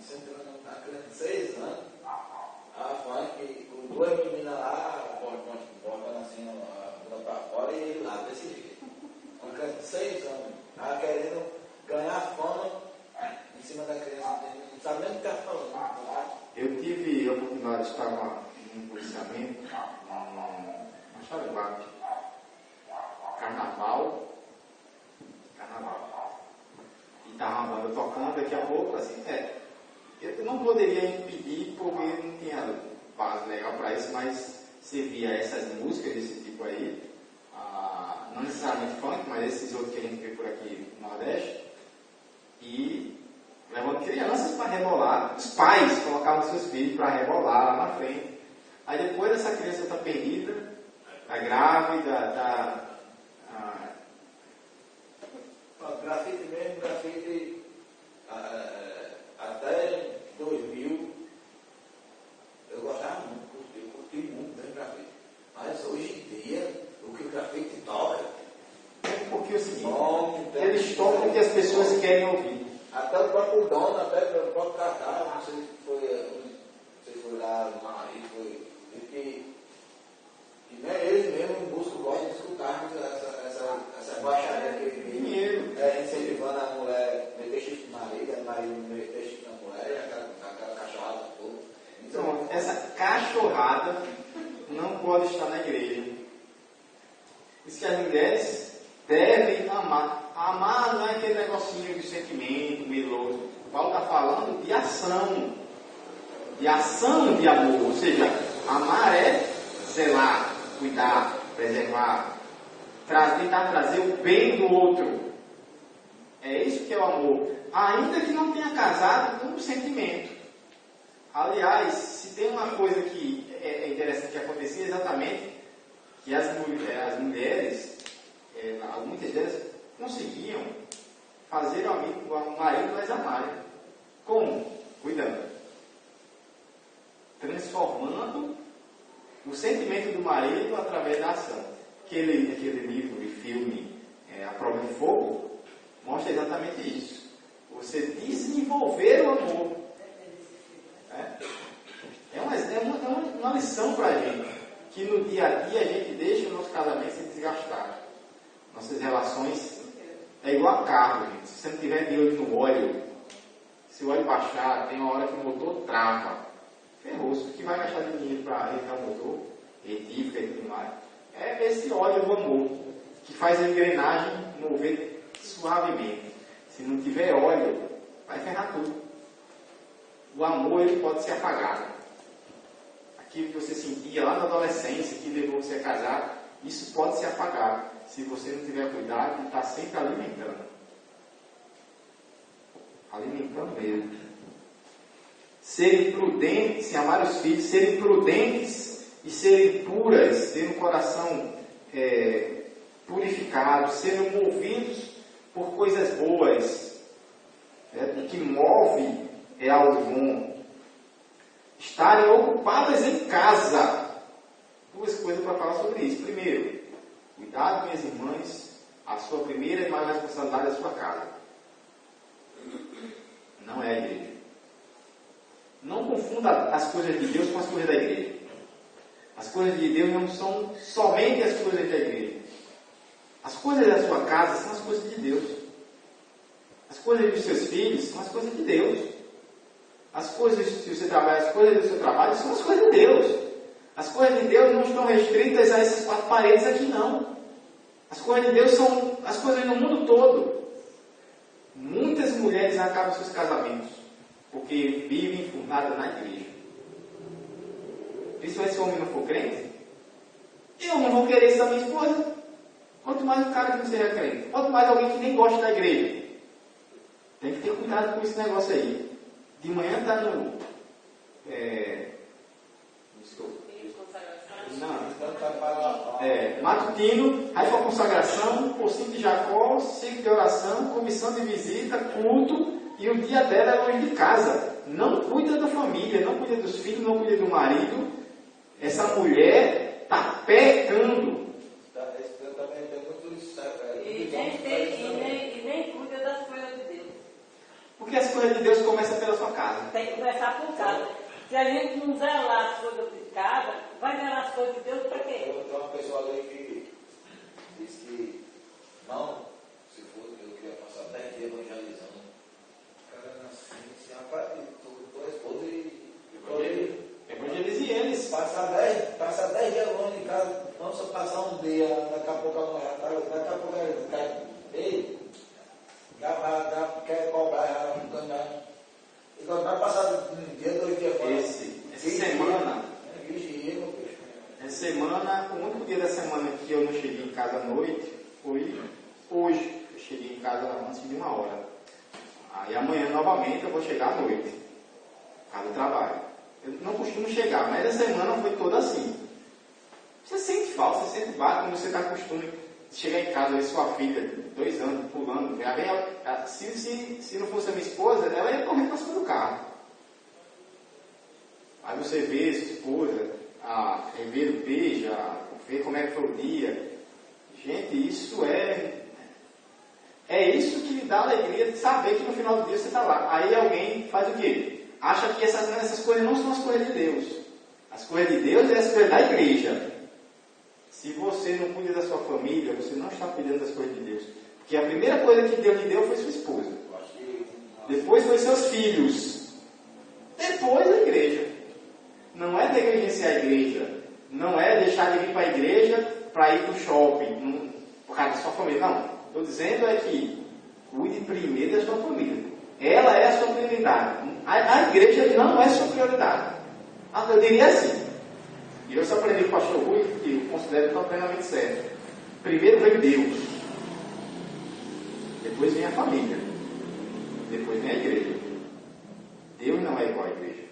Speaker 4: incentivando uma criança de 6 anos, funk, com 2 meninas lá, botando assim a bunda para fora e ele lá, desse jeito. Uma criança de 6 anos, querendo ganhar fama em cima da criança, não sabe nem o que está falando.
Speaker 1: Eu tive a oportunidade de estar num policiamento, numa Xaraguá, carnaval, e estava uma banda tocando daqui a pouco, assim, eu não poderia impedir porque não tinha base legal para isso, mas você via essas músicas desse tipo aí, não necessariamente funk, mas esses outros que a gente vê por aqui no Nordeste, e levando crianças para rebolar, os pais colocavam seus filhos para rebolar lá na frente. Aí depois essa criança está perdida, está grávida,
Speaker 4: grafite mesmo, grafite até 2000, eu gostava muito, eu curti muito mesmo grafite. Mas hoje em dia, o que o grafite toca,
Speaker 1: porque é o seguinte, eles tocam o que as pessoas querem ouvir.
Speaker 4: Até o próprio dono, até o próprio cartaz, não sei se foi lá no marido, foi que nem eles mesmo gostam de escutar essa baixaria que ele
Speaker 1: dinheiro,
Speaker 4: incentivando a mulher a meter chifre no marido, a marido meter chifre na mulher, e aquela cachorrada toda.
Speaker 1: Então, essa cachorrada não pode estar na igreja. Diz que as mulheres devem amar. Amar não é aquele negocinho de sentimento, meloso. O Paulo está falando de ação de amor. Ou seja, amar é zelar, cuidar, preservar, tentar trazer o bem do outro. É isso que é o amor. Ainda que não tenha casado com um sentimento. Aliás, se tem uma coisa que é interessante que acontecia exatamente, que as mulheres, muitas delas, conseguiam fazer o marido mais amarem. Como? Cuidando. Transformando o sentimento do marido através da ação. Aquele livro e filme, A Prova de Fogo, mostra exatamente isso. Você desenvolver o amor. É uma lição para a gente, que no dia a dia a gente deixa o nosso casamento se desgastar. Nossas relações é igual a carro, gente. Se você não tiver de olho no óleo, se o óleo baixar, tem uma hora que o motor trava. Ferroso, que vai gastar dinheiro para arrancar o motor, retífica e tudo mais. É esse óleo do amor, que faz a engrenagem mover suavemente. Se não tiver óleo, vai ferrar tudo. O amor, ele pode ser apagado. Aquilo que você sentia lá na adolescência, que levou você a casar, isso pode ser apagado, se você não tiver cuidado e estar sempre alimentando. Alimentando mesmo. Serem prudentes, se amar os filhos, serem prudentes e serem puras, terem um coração purificado, serem movidos por coisas boas. O que move é algo bom. Estarem ocupadas em casa. Duas coisas para falar sobre isso. Primeiro, cuidado, minhas irmãs, a sua primeira e maior responsabilidade é a sua casa. Não é a igreja. Não confunda as coisas de Deus com as coisas da igreja. As coisas de Deus não são somente as coisas da igreja. As coisas da sua casa são as coisas de Deus. As coisas dos seus filhos são as coisas de Deus. As coisas do seu trabalho, as coisas do seu trabalho são as coisas de Deus. As coisas de Deus não estão restritas a essas 4 paredes aqui, não. As coisas de Deus são as coisas no mundo todo. Muitas mulheres acabam seus casamentos porque vivem enfurnadas na igreja. Principalmente se o homem não for crente, eu não vou querer isso da minha esposa. Quanto mais um cara que não seja crente. Quanto mais alguém que nem gosta da igreja. Tem que ter cuidado com esse negócio aí. De manhã está no... matutino, aí para consagração, pocinho de Jacó, ciclo de oração, comissão de visita, culto, e o dia dela é longe de casa. Não cuida da família, não cuida dos filhos, não cuida do marido. Essa mulher está pecando.
Speaker 5: E nem cuida das coisas de Deus.
Speaker 1: Porque as coisas de Deus começam pela sua casa.
Speaker 5: Tem que começar por casa. Se a gente não zelar as coisas de casa, vai zelar as coisas de Deus para quê?
Speaker 4: Tem uma pessoa ali que diz que não, se for, eu queria passar 10 dias evangelizando. O cara assim, rapaz, tu esposa e
Speaker 1: Evangelize eles.
Speaker 4: Passa 10 dias longe de casa, vamos só passar um dia, daqui a pouco a mulher tá, daqui a pouco ele cai, ei, quer cobrar ela, não ganhar. E quando vai passar um dia, 2 dias fora.
Speaker 1: Essa semana, o único dia da semana que eu não cheguei em casa à noite foi hoje. Eu cheguei em casa antes de 1 hora. Aí amanhã novamente eu vou chegar à noite. Por causa do trabalho. Eu não costumo chegar, mas essa semana foi toda assim. Você sente falta, você sente bate quando você está acostumado de chegar em casa, ver sua filha, 2 anos, pulando. Se não fosse a minha esposa, ela ia correr para cima do carro. Aí você vê sua esposa, rever o peixe, ver como é que foi o dia. Gente, isso é isso que lhe dá alegria de saber que no final do dia você está lá. Aí alguém faz o quê? Acha que essas coisas não são as coisas de Deus. As coisas de Deus é as coisas da igreja. Se você não cuida da sua família, você não está cuidando das coisas de Deus. Porque a primeira coisa que Deus lhe deu foi sua esposa. Depois foi seus filhos. Depois a igreja. Não é negligenciar a igreja. Não é deixar de vir para a igreja para ir para o shopping. Por causa da sua família. Não. Estou dizendo é que cuide primeiro da sua família. Ela é a sua prioridade. A igreja não é a sua prioridade. Eu diria assim. E eu só aprendi com o pastor Rui, que eu considero que está plenamente certo. Primeiro vem Deus. Depois vem a família. Depois vem a igreja. Deus não é igual à igreja.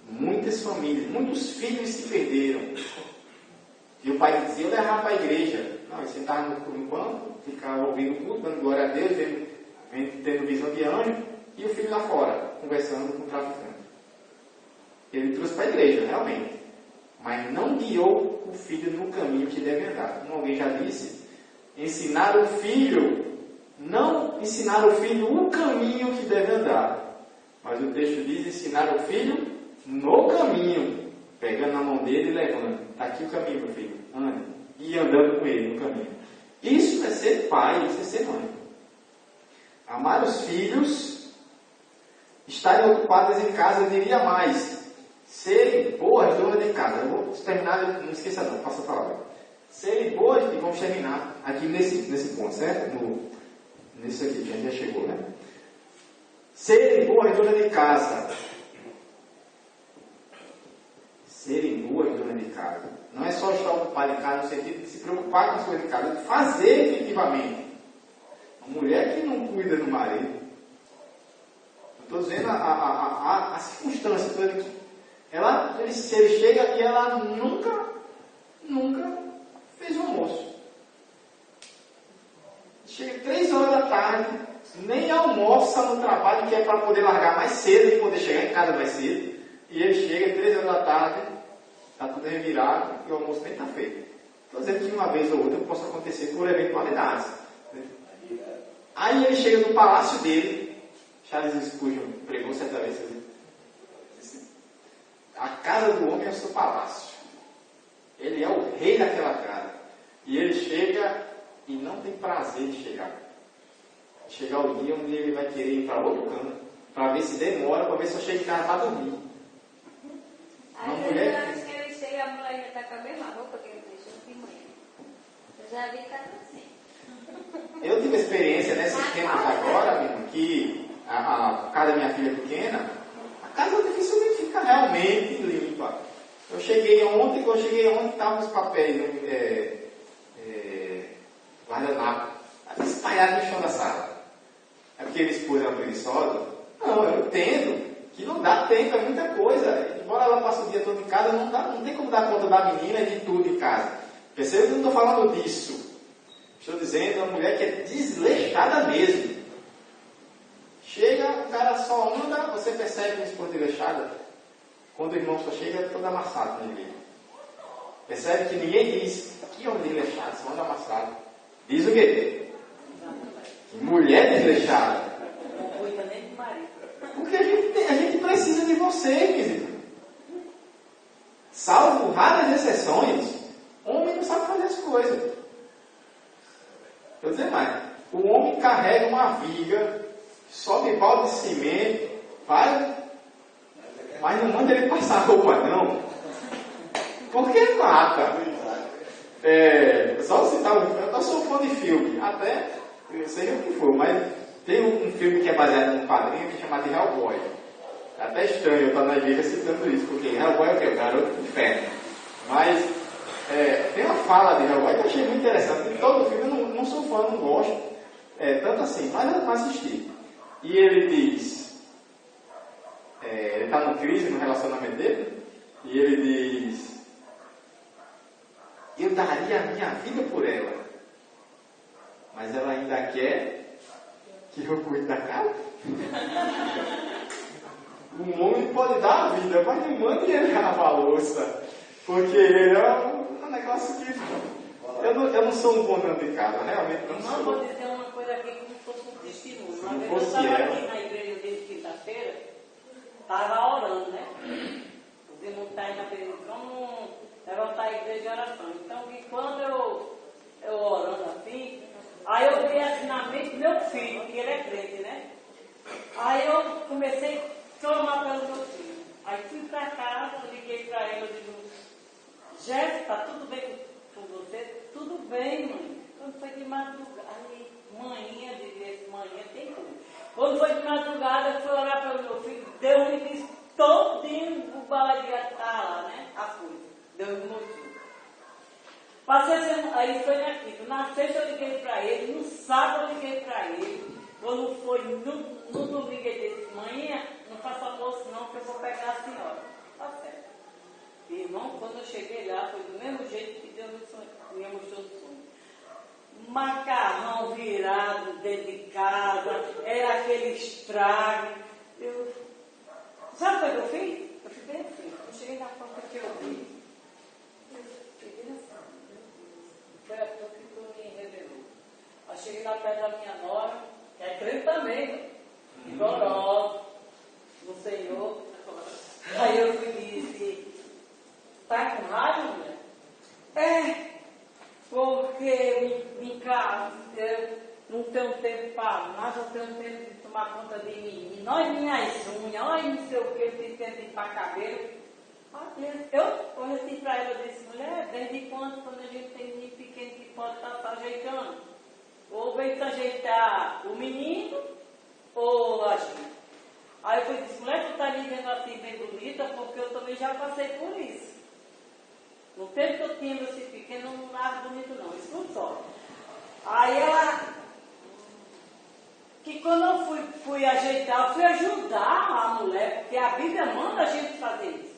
Speaker 1: Muitas famílias, muitos filhos se perderam E o pai dizia, eu levava para a igreja. Não, ele sentava no banco, ficava ouvindo o culto, dando glória a Deus, tendo visão de anjo, e o filho lá fora, conversando com o traficante. Ele trouxe para a igreja, realmente. Mas não guiou o filho no caminho que deve andar. Como alguém já disse, não ensinar o filho o caminho que deve andar. Mas o texto diz ensinar o filho no caminho, pegando na mão dele e levando. Está aqui o caminho, meu filho, ande. E andando com ele no caminho. Isso é ser pai, isso é ser mãe. Amar os filhos, estarem ocupados em casa, eu diria mais. Serem boas donas de casa. Eu vou terminar, não esqueça não, passa a palavra. Serem boas, e vamos terminar aqui nesse ponto, certo? Nesse aqui, que a gente já chegou, né? Serem boas donas de casa. Serem boas donas de casa. Não é só estar ocupado em casa no sentido de se preocupar com as coisas de casa, de fazer efetivamente. Uma mulher que não cuida do marido. Estou dizendo a circunstância. Ele chega e ela nunca fez o almoço. Chega 3 horas da tarde, nem almoça no trabalho, que é para poder largar mais cedo e poder chegar em casa mais cedo. E ele chega 3 horas da tarde, está tudo revirado e o almoço nem está feito. Estou dizendo que uma vez ou outra possa acontecer por eventualidades. Aí ele chega no palácio dele, Charles Spurgeon pregou certa vez, a casa do homem é o seu palácio. Ele é o rei daquela casa. E ele chega e não tem prazer de chegar. Chegar o dia onde ele vai querer ir para outro canto, para ver se demora, para ver se eu chego em casa para dormir.
Speaker 6: Uma mulher... Eu acho que ele chega e a mulher já está com a mesma roupa que ele deixou de manhã. Eu já vi casa assim.
Speaker 1: Eu tive experiência nesses tempos agora, mesmo, que a casa da minha filha pequena, a casa dificilmente fica realmente limpa. Eu cheguei ontem, estavam os papéis guardanapo espalhados no chão da sala. É porque minha esposa é uma preguiçosa? Não, eu entendo que não dá tempo, é muita coisa. Embora ela passe o dia todo em casa, não tem como dar conta da menina e de tudo em casa. Percebe que eu não estou falando disso. Estou dizendo uma mulher que é desleixada mesmo. Chega, o cara só anda, você percebe que a esposa é desleixada quando o irmão só chega todo amassado na igreja. Percebe que ninguém diz que homem desleixado, só anda amassado. Diz o quê? Mulher desleixada.
Speaker 5: Não cuida nem do marido.
Speaker 1: Porque a gente precisa de você, querido. Salvo raras exceções, homem não sabe fazer as coisas. Vou dizer mais. O homem carrega uma viga, sobe balde de cimento, mas não manda ele passar roupa, não. Porque mata. Só citar eu sou fã de filme, até, eu sei o que for, mas tem um filme que é baseado num quadrinho que é chamado de Hellboy. É até estranho eu estar na igreja citando isso, porque Hellboy é o quê? O garoto do inferno. Mas tem uma fala de Hellboy que eu achei muito interessante. Em todo o filme eu não sou fã, não gosto, tanto assim, mas eu não assisti. E ele diz, ele está no crise no relacionamento dele, e ele diz: eu daria a minha vida por ela, mas ela ainda quer que eu cuide da casa. Um homem pode dar a vida, mas não mande ele lavar a louça, porque ele é um negócio que eu não sou um bom dono de casa, realmente não sou.
Speaker 5: Não, vou dizer uma coisa aqui como se fosse um testemunho. Uma vez eu
Speaker 1: fosse
Speaker 5: estava
Speaker 1: ela.
Speaker 5: aqui na igreja desde quinta-feira, estava orando, né? Os irmãos estavam na igreja, vamos levantar a igreja de oração. Então, e quando eu orando assim, aí eu vi assim na mente do meu filho, que ele é crente, né? Aí eu comecei a clamar pelo meu filho. Aí fui para casa, liguei para ele, eu digo: Jéssica, tá tudo bem com você? Tudo bem, mãe. Quando foi de madrugada, aí, manhã de igreja, manhã tem tudo. Quando foi de madrugada, eu fui orar pelo meu filho, Deus me disse todinho o baladeado lá, né? A coisa. Deus me mostrou. Passei aí foi na quinta. Na sexta eu liguei para ele, no sábado eu liguei para ele. Quando foi no domingo ele disse: manhã, não faça almoço não, que eu vou pegar a senhora. Tá certo. Irmão, quando eu cheguei lá, foi do mesmo jeito que Deus me mostrou no sonho. Macarrão virado dentro de casa, era aquele estrago. Sabe o que eu fiz? Eu fui bem assim. Eu cheguei na porta que eu vi. Eu fiquei assim. Foi a tua que tu me revelou. Eu cheguei lá perto da minha nora, que é crente também, rigorosa no Senhor. Aí eu fui e disse, tá com raiva, mulher? É, porque em casa eu não tenho tempo para nada, eu tenho tempo de tomar conta de mim. Nós minhas unhas, olha não sei o que, eu tenho tempo de ir para cabelo. Eu olhei assim para ela e disse, mulher, desde quando a gente tem menino pequeno que pode estar se ajeitando? Ou vem se ajeitar o menino, ou a gente. Aí eu disse, mulher, tu está me vendo assim bem bonita, porque eu também já passei por isso. No tempo que eu tinha meu filho pequeno, não nada bonito não, isso não só. Aí ela, que quando eu fui ajeitar, eu fui ajudar a mulher, porque a Bíblia manda a gente fazer isso.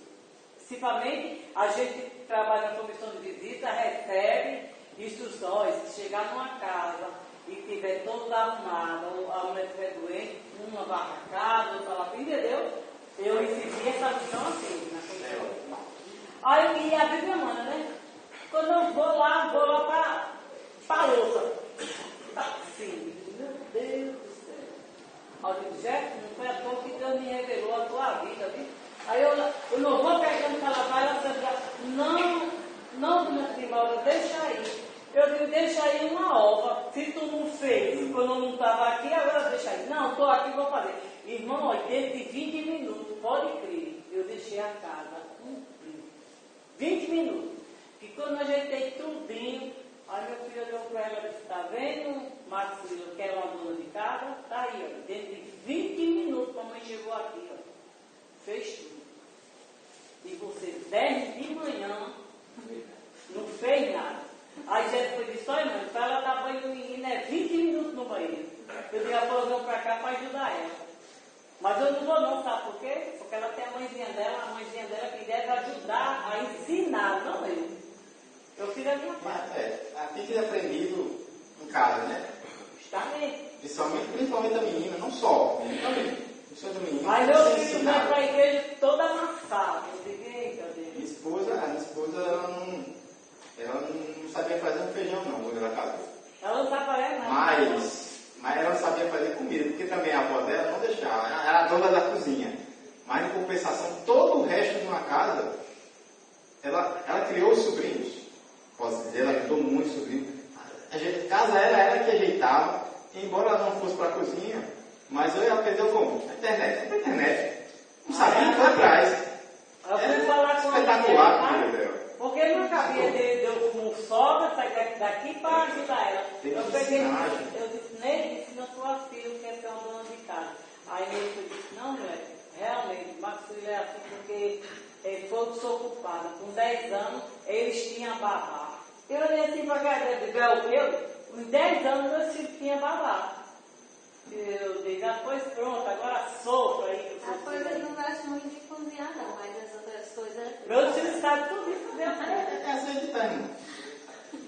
Speaker 5: Principalmente, a gente que trabalha na comissão de visita, recebe instruções, se chegar numa casa e tiver toda arrumada, ou a mulher estiver doente, uma varra a casa, outra lá, entendeu? Eu ensinei essa lição assim, na comissão. Aí a Bíblia manda, né? Quando eu vou lá para a louça. Assim, meu Deus do céu. Aí eu digo, Jeff, não foi a toa que Deus me revelou a tua vida, viu? Aí eu não vou pegando para lavar, ela sempre não, minha prima, deixa aí. Eu digo, deixa aí uma ova. Se tu não fez, quando eu não estava aqui, agora deixa aí. Não, estou aqui, vou fazer. Irmão, dentro de 20 minutos, pode crer, eu deixei a casa. 20 minutos. E quando eu ajeitei tudinho, aí meu filho olhou para ela e disse, tá vendo, Maxila, que é uma dona de casa? Tá aí, ó. Dentro de 20 minutos, a mãe chegou aqui, ó. Fez tudo. E você, 10 de manhã, não fez nada. Aí Jesus disse, olha, mãe, para ela dar banho no menino, é 20 minutos no banheiro. Eu dei a posição para cá para ajudar ela. Mas eu não vou não, sabe por quê? Porque ela tem a mãezinha dela que deve ajudar a ensinar, não eu. Eu fiz a minha parte.
Speaker 1: Tem que ser aprendido em casa, né?
Speaker 5: Justamente.
Speaker 1: Principalmente a menina, não só. Menina,
Speaker 5: mas meu filho vai para a igreja toda amassada. Eu digo, eita Deus.
Speaker 1: Minha esposa, ela não sabia fazer um feijão não, quando ela casou.
Speaker 5: Ela não sabe fazer nada.
Speaker 1: Mas ela sabia fazer comida, porque também a avó dela não deixava. Ela era a dona da cozinha. Mas em compensação, todo o resto de uma casa, ela criou os sobrinhos. Posso dizer, ela ajudou muito os sobrinhos. A casa era ela que ajeitava, embora ela não fosse para a cozinha, mas ela aprendeu como? A internet. Não sabia, foi atrás.
Speaker 5: Eu fui falar com
Speaker 1: espetacular,
Speaker 5: porque não cabia deu como sogra, sair daqui para ajudar ela. Eu peguei, eu disse, Ney, ensina tua filha que é ser uma dona de casa. Aí ele disse, não, mulher, realmente, Maxila é assim, porque ele foi desocupado. Com 10 anos, eles tinham babá. Eu olhei assim para cá, com 10 anos meus filhos tinham babá. Eu digo, pois pronto, agora sofra aí.
Speaker 6: As coisas não gosto muito de cozinhar, não, mas as outras coisas.
Speaker 5: Meus filhos sabem tudo isso mesmo.
Speaker 1: É assim que tem.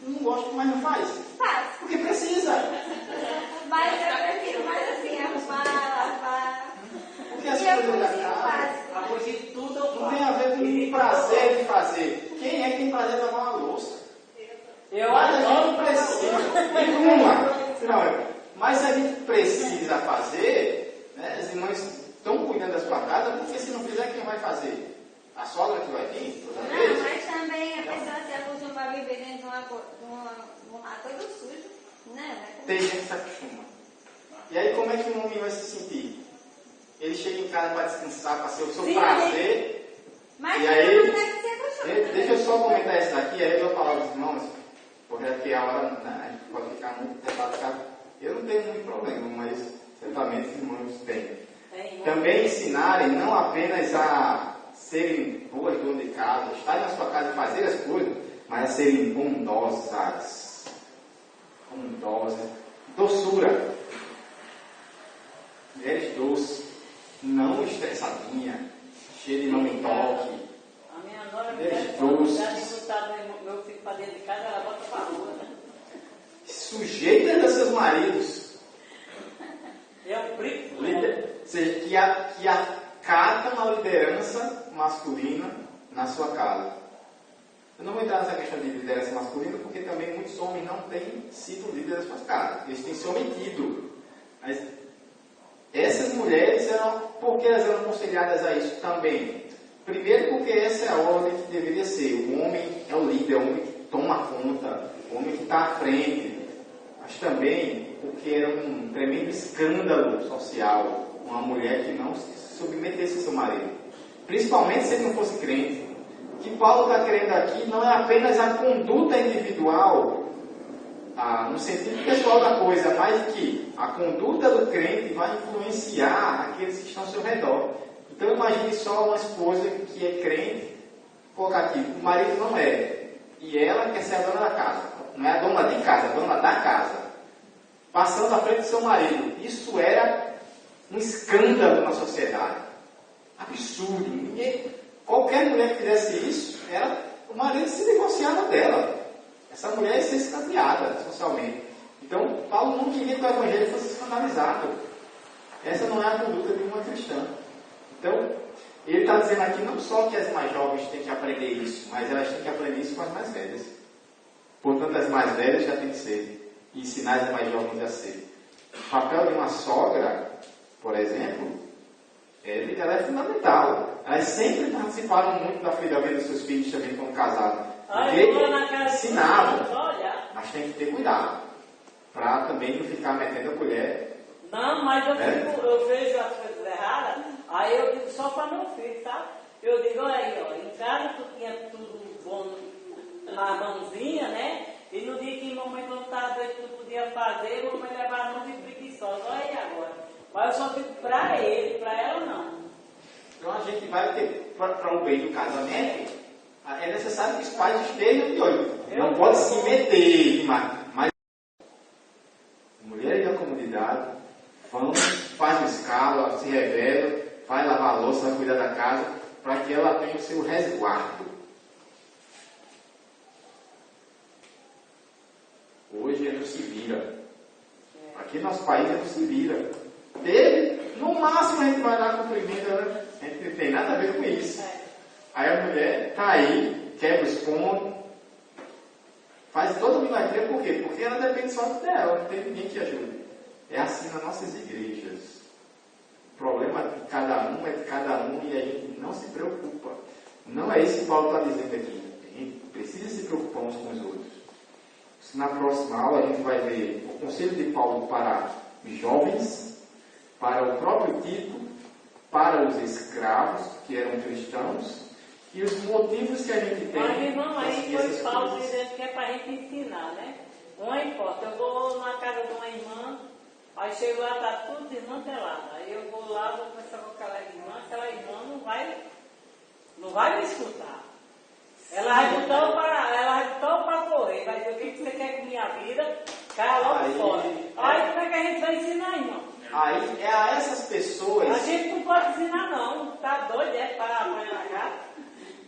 Speaker 1: Não gosto, mas não faz.
Speaker 6: Faz.
Speaker 1: Porque precisa.
Speaker 6: Mas eu prefiro mais assim, arrumar, lavar.
Speaker 1: Porque as coisas da casa.
Speaker 5: A coisa de tudo eu
Speaker 1: Não tem a ver com o prazer de fazer. Quem é que tem prazer de lavar uma louça?
Speaker 5: Eu
Speaker 1: Mas a
Speaker 5: adoro
Speaker 1: gente precisa. Mas a gente precisa fazer, né? As irmãs estão cuidando da sua casa, porque se não fizer, quem vai fazer? A sogra que vai vir? Toda vez?
Speaker 6: Não, mas também a pessoa se acostuma a viver dentro de uma coisa suja, né?
Speaker 1: Tem gente que se acostuma. E aí, como é que um homem vai se sentir? Ele chega em casa para descansar, para ser o seu prazer.
Speaker 6: Mas
Speaker 1: e aí,
Speaker 6: não deve ser acostuma.
Speaker 1: deixa eu só comentar isso daqui, aí eu vou falar aos irmãos, porque a hora, né, a gente pode ficar muito debatado. Eu não tenho muito problema, mas certamente os irmãos têm. Também ensinarem não apenas a serem boas donas de casa, estarem na sua casa e fazer as coisas, mas a serem bondosas. Doçura. Mulheres doces, não estressadinha, cheia de não me toque.
Speaker 5: A minha Agora, a
Speaker 1: Mulheres
Speaker 5: mulher
Speaker 1: doces.
Speaker 5: já de botar meu filho para dentro de casa, ela bota para rua.
Speaker 1: Sujeita dos seus maridos.
Speaker 5: É um príncipe.
Speaker 1: Ou seja, que acatam a liderança masculina na sua casa. Eu não vou entrar nessa questão de liderança masculina, porque também muitos homens não têm sido líderes das suas casas. Eles têm se omitido. Mas essas mulheres, por que elas eram aconselhadas a isso também? Primeiro porque essa é a ordem que deveria ser. O homem é o líder, o homem que toma conta, o homem que está à frente. Mas também porque era um tremendo escândalo social uma mulher que não se submetesse ao seu marido. Principalmente se ele não fosse crente. O que Paulo está querendo aqui não é apenas a conduta individual, no sentido pessoal da coisa, mas que a conduta do crente vai influenciar aqueles que estão ao seu redor. Então imagine só uma esposa que é crente, colocar aqui, o marido não é, e ela quer ser a dona da casa. Não é a dona de casa, é a dona da casa. Passando à frente do seu marido. Isso era um escândalo na sociedade. Absurdo. Qualquer mulher que fizesse isso, o marido se divorciava dela. Essa mulher ia ser escanteada socialmente. Então, Paulo não queria que o evangelho fosse escandalizado. Essa não é a conduta de uma cristã. Então, ele está dizendo aqui não só que as mais jovens têm que aprender isso, mas elas têm que aprender isso com as mais velhas. Portanto, as mais velhas já têm que ser, e ensinar as mais jovens a ser. O papel de uma sogra, por exemplo, ela é fundamental. Elas sempre participaram muito da vida dos seus filhos também quando casados. Porque ensinavam, mas tem que ter cuidado, para também não ficar metendo a colher.
Speaker 5: Não, mas eu vejo as coisas erradas, aí eu digo só para meu filho, tá? Eu digo, olha aí, ó, em casa tu tinha tudo bom na mãozinha, né? E no dia que mamãe contava o que tu podia fazer, mamãe levava a mão de preguiçosa, olha aí agora. Mas eu só digo para ele, para ela não.
Speaker 1: Então a gente vai ter, para o bem do casamento, é necessário que os pais estejam de olho. Não pode se meter demais. Mas mulheres da comunidade faz escala, se revela, vai lavar a louça, vai cuidar da casa, para que ela tenha o seu resguardo. Hoje é no se vira. Aqui no nosso país é no se vira. No máximo a gente vai lá cumprimenta, né? A gente não tem nada a ver com isso. Aí a mulher está aí, quebra os pontos, faz toda a milagria, por quê? Porque ela depende só dela, não tem ninguém que ajude. É assim nas nossas igrejas. O problema de cada um é de cada um e a gente não se preocupa. Não é isso que Paulo está dizendo aqui. A gente precisa se preocupar uns com os outros. Na próxima aula a gente vai ver o conselho de Paulo para os jovens, para o próprio Tito, para os escravos que eram cristãos e os motivos que a gente tem.
Speaker 5: Mas irmão, aí foi Paulo dizendo que é para a gente ensinar, né? Uma hipótese, eu vou na casa de uma irmã, aí chego lá, está tudo desmantelado. Aí eu vou lá, vou conversar com aquela irmã não vai me escutar. Ela vai botar para correr, vai dizer o que você quer com minha vida, cai logo fora. Aí como é que a gente vai ensinar, irmão?
Speaker 1: Aí é a essas pessoas.
Speaker 5: A gente não pode ensinar não, tá doido, para apanhar na cara.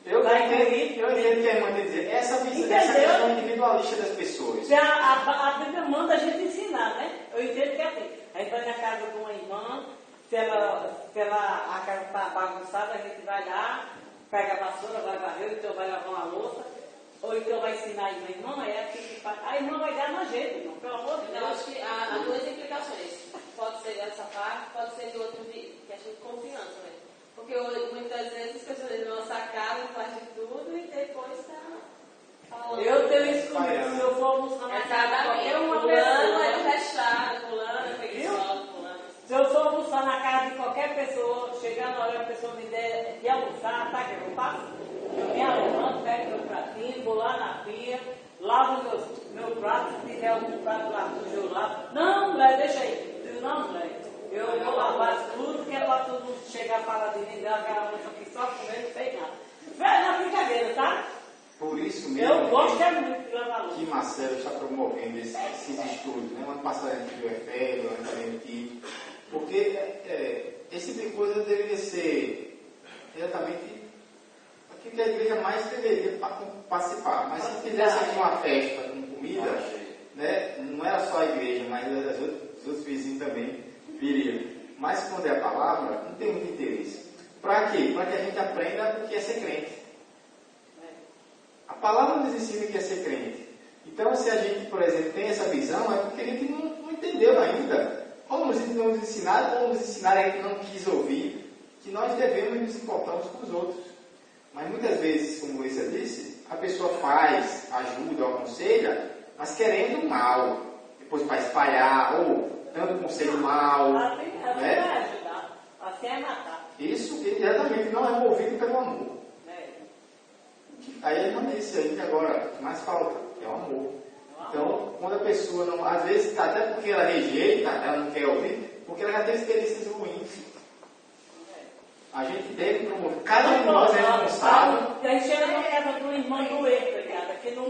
Speaker 1: Eu entendo que a irmã quer dizer, essa questão individualista das pessoas.
Speaker 5: A Bíblia manda a gente ensinar, né? Eu entendo que é assim. A gente vai na casa de uma irmã, se a casa está bagunçada, a gente vai lá, pega a vassoura, vai varrer, ou então vai lavar uma louça, ou então vai ensinar a irmã, é assim que faz. A irmã vai dar na gente, irmão, pelo amor de Deus.
Speaker 3: Eu acho que há duas implicações. Pode ser dessa parte, pode ser de outro de questão de confiança, né? Porque muitas vezes as pessoas vão sacar, faz de tudo e depois está falando.
Speaker 5: Eu tenho isso comigo, quando eu vou almoçar na casa de qualquer uma pessoa.
Speaker 3: É fechado, fulano é preguiçoso, fulano.
Speaker 5: Se eu for almoçar na casa de qualquer pessoa, chegar na hora a pessoa me der de almoçar, tá que eu faço? Eu me levanto, pego meu pratinho, vou lá na pia, lavo meu prato, se tiver algum prato lá sujo, eu lavo. Não, mulher, deixa aí. Eu digo, não, mulher, eu vou lavar tudo, que é para todo mundo chegar a falar de mim, dar aquela moça que só comer, não fez nada. Velho, na brincadeira, tá?
Speaker 1: Por isso mesmo
Speaker 5: Eu gosto muito de lavar louça.
Speaker 1: que Marcelo está promovendo esses estudos. Né? Ano passado a gente viu Efébio, ano que vem Tito. Porque esse tipo de coisa deveria ser exatamente que a igreja mais deveria participar. Mas se fizesse aqui uma festa com comida, né, não era só a igreja, mas os outros vizinhos também viriam. Mas quando é a palavra, não tem muito interesse. Para quê? Para que a gente aprenda o que é ser crente. A palavra nos ensina o que é ser crente. Então, se a gente, por exemplo, tem essa visão, é porque a gente não entendeu ainda. Ou nos ensinaram, ou nos ensinaram, a gente não quis ouvir, que nós devemos nos importar uns com os outros. Mas muitas vezes, como o Luísa disse, a pessoa faz, ajuda, aconselha, mas querendo mal. Depois para espalhar, ou dando conselho mal.
Speaker 5: Assim
Speaker 1: né?
Speaker 5: é ajudar, assim é matar.
Speaker 1: Isso, exatamente, não é movido pelo amor.
Speaker 5: Né?
Speaker 1: Aí a irmã disse aí que agora mais falta, que é o amor. Então, quando a pessoa não, às vezes, até porque ela rejeita, ela não quer ouvir, porque ela já tem experiências ruins. A gente deve promover. Cada um de nós é responsável.
Speaker 5: Aí chega na casa do irmão doente, cara, que não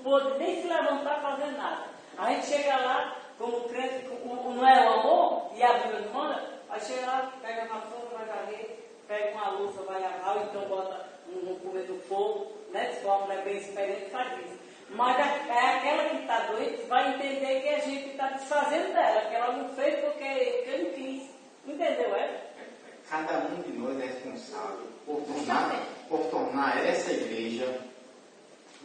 Speaker 5: pôde nem se levantar fazer nada. A gente chega lá, como crente, não é o amor, e abre a mão, aí chega lá, pega uma folha, vai varrer, pega uma louça, vai lavar, ou então bota um comer no fogo, né? Se for uma mulher bem experiente, faz isso. Mas é aquela que está doente vai entender que a gente está desfazendo dela, que ela não fez porque não quis. Entendeu,
Speaker 1: Cada um de nós é responsável por tornar essa igreja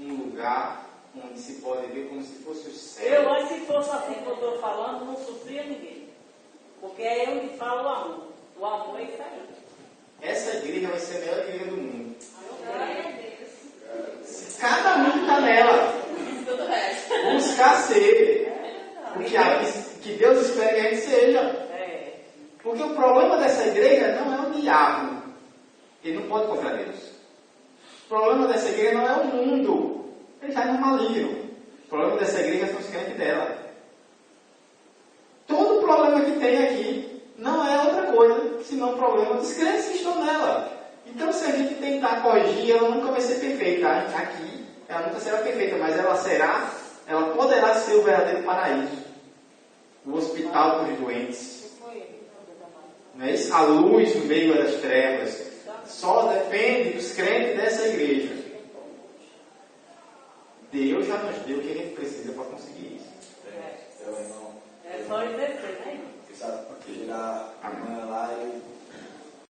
Speaker 1: um lugar onde se pode ver como se fosse o céu.
Speaker 5: Eu acho que se fosse assim que eu estou falando, não sofria ninguém. Porque é eu que falo o amor. O amor é isso aí.
Speaker 1: Essa igreja vai ser a melhor igreja do mundo.
Speaker 6: Glória a Deus.
Speaker 1: Se cada um que está nela
Speaker 3: Tudo resto.
Speaker 1: buscar ser o que Deus espera que a gente seja. Porque o problema dessa igreja não é o diabo. Ele não pode contra Deus. O problema dessa igreja não é o mundo. Ele está no maligno. O problema dessa igreja são os crentes dela. Todo o problema que tem aqui não é outra coisa senão o problema dos crentes que estão nela. Então, se a gente tentar corrigir, ela nunca vai ser perfeita. Aqui, ela nunca será perfeita, mas ela poderá ser o verdadeiro paraíso. O hospital para os doentes. Não é isso? A luz no meio das trevas. Só depende dos crentes dessa igreja. Deus já nos deu o que a gente precisa para conseguir isso.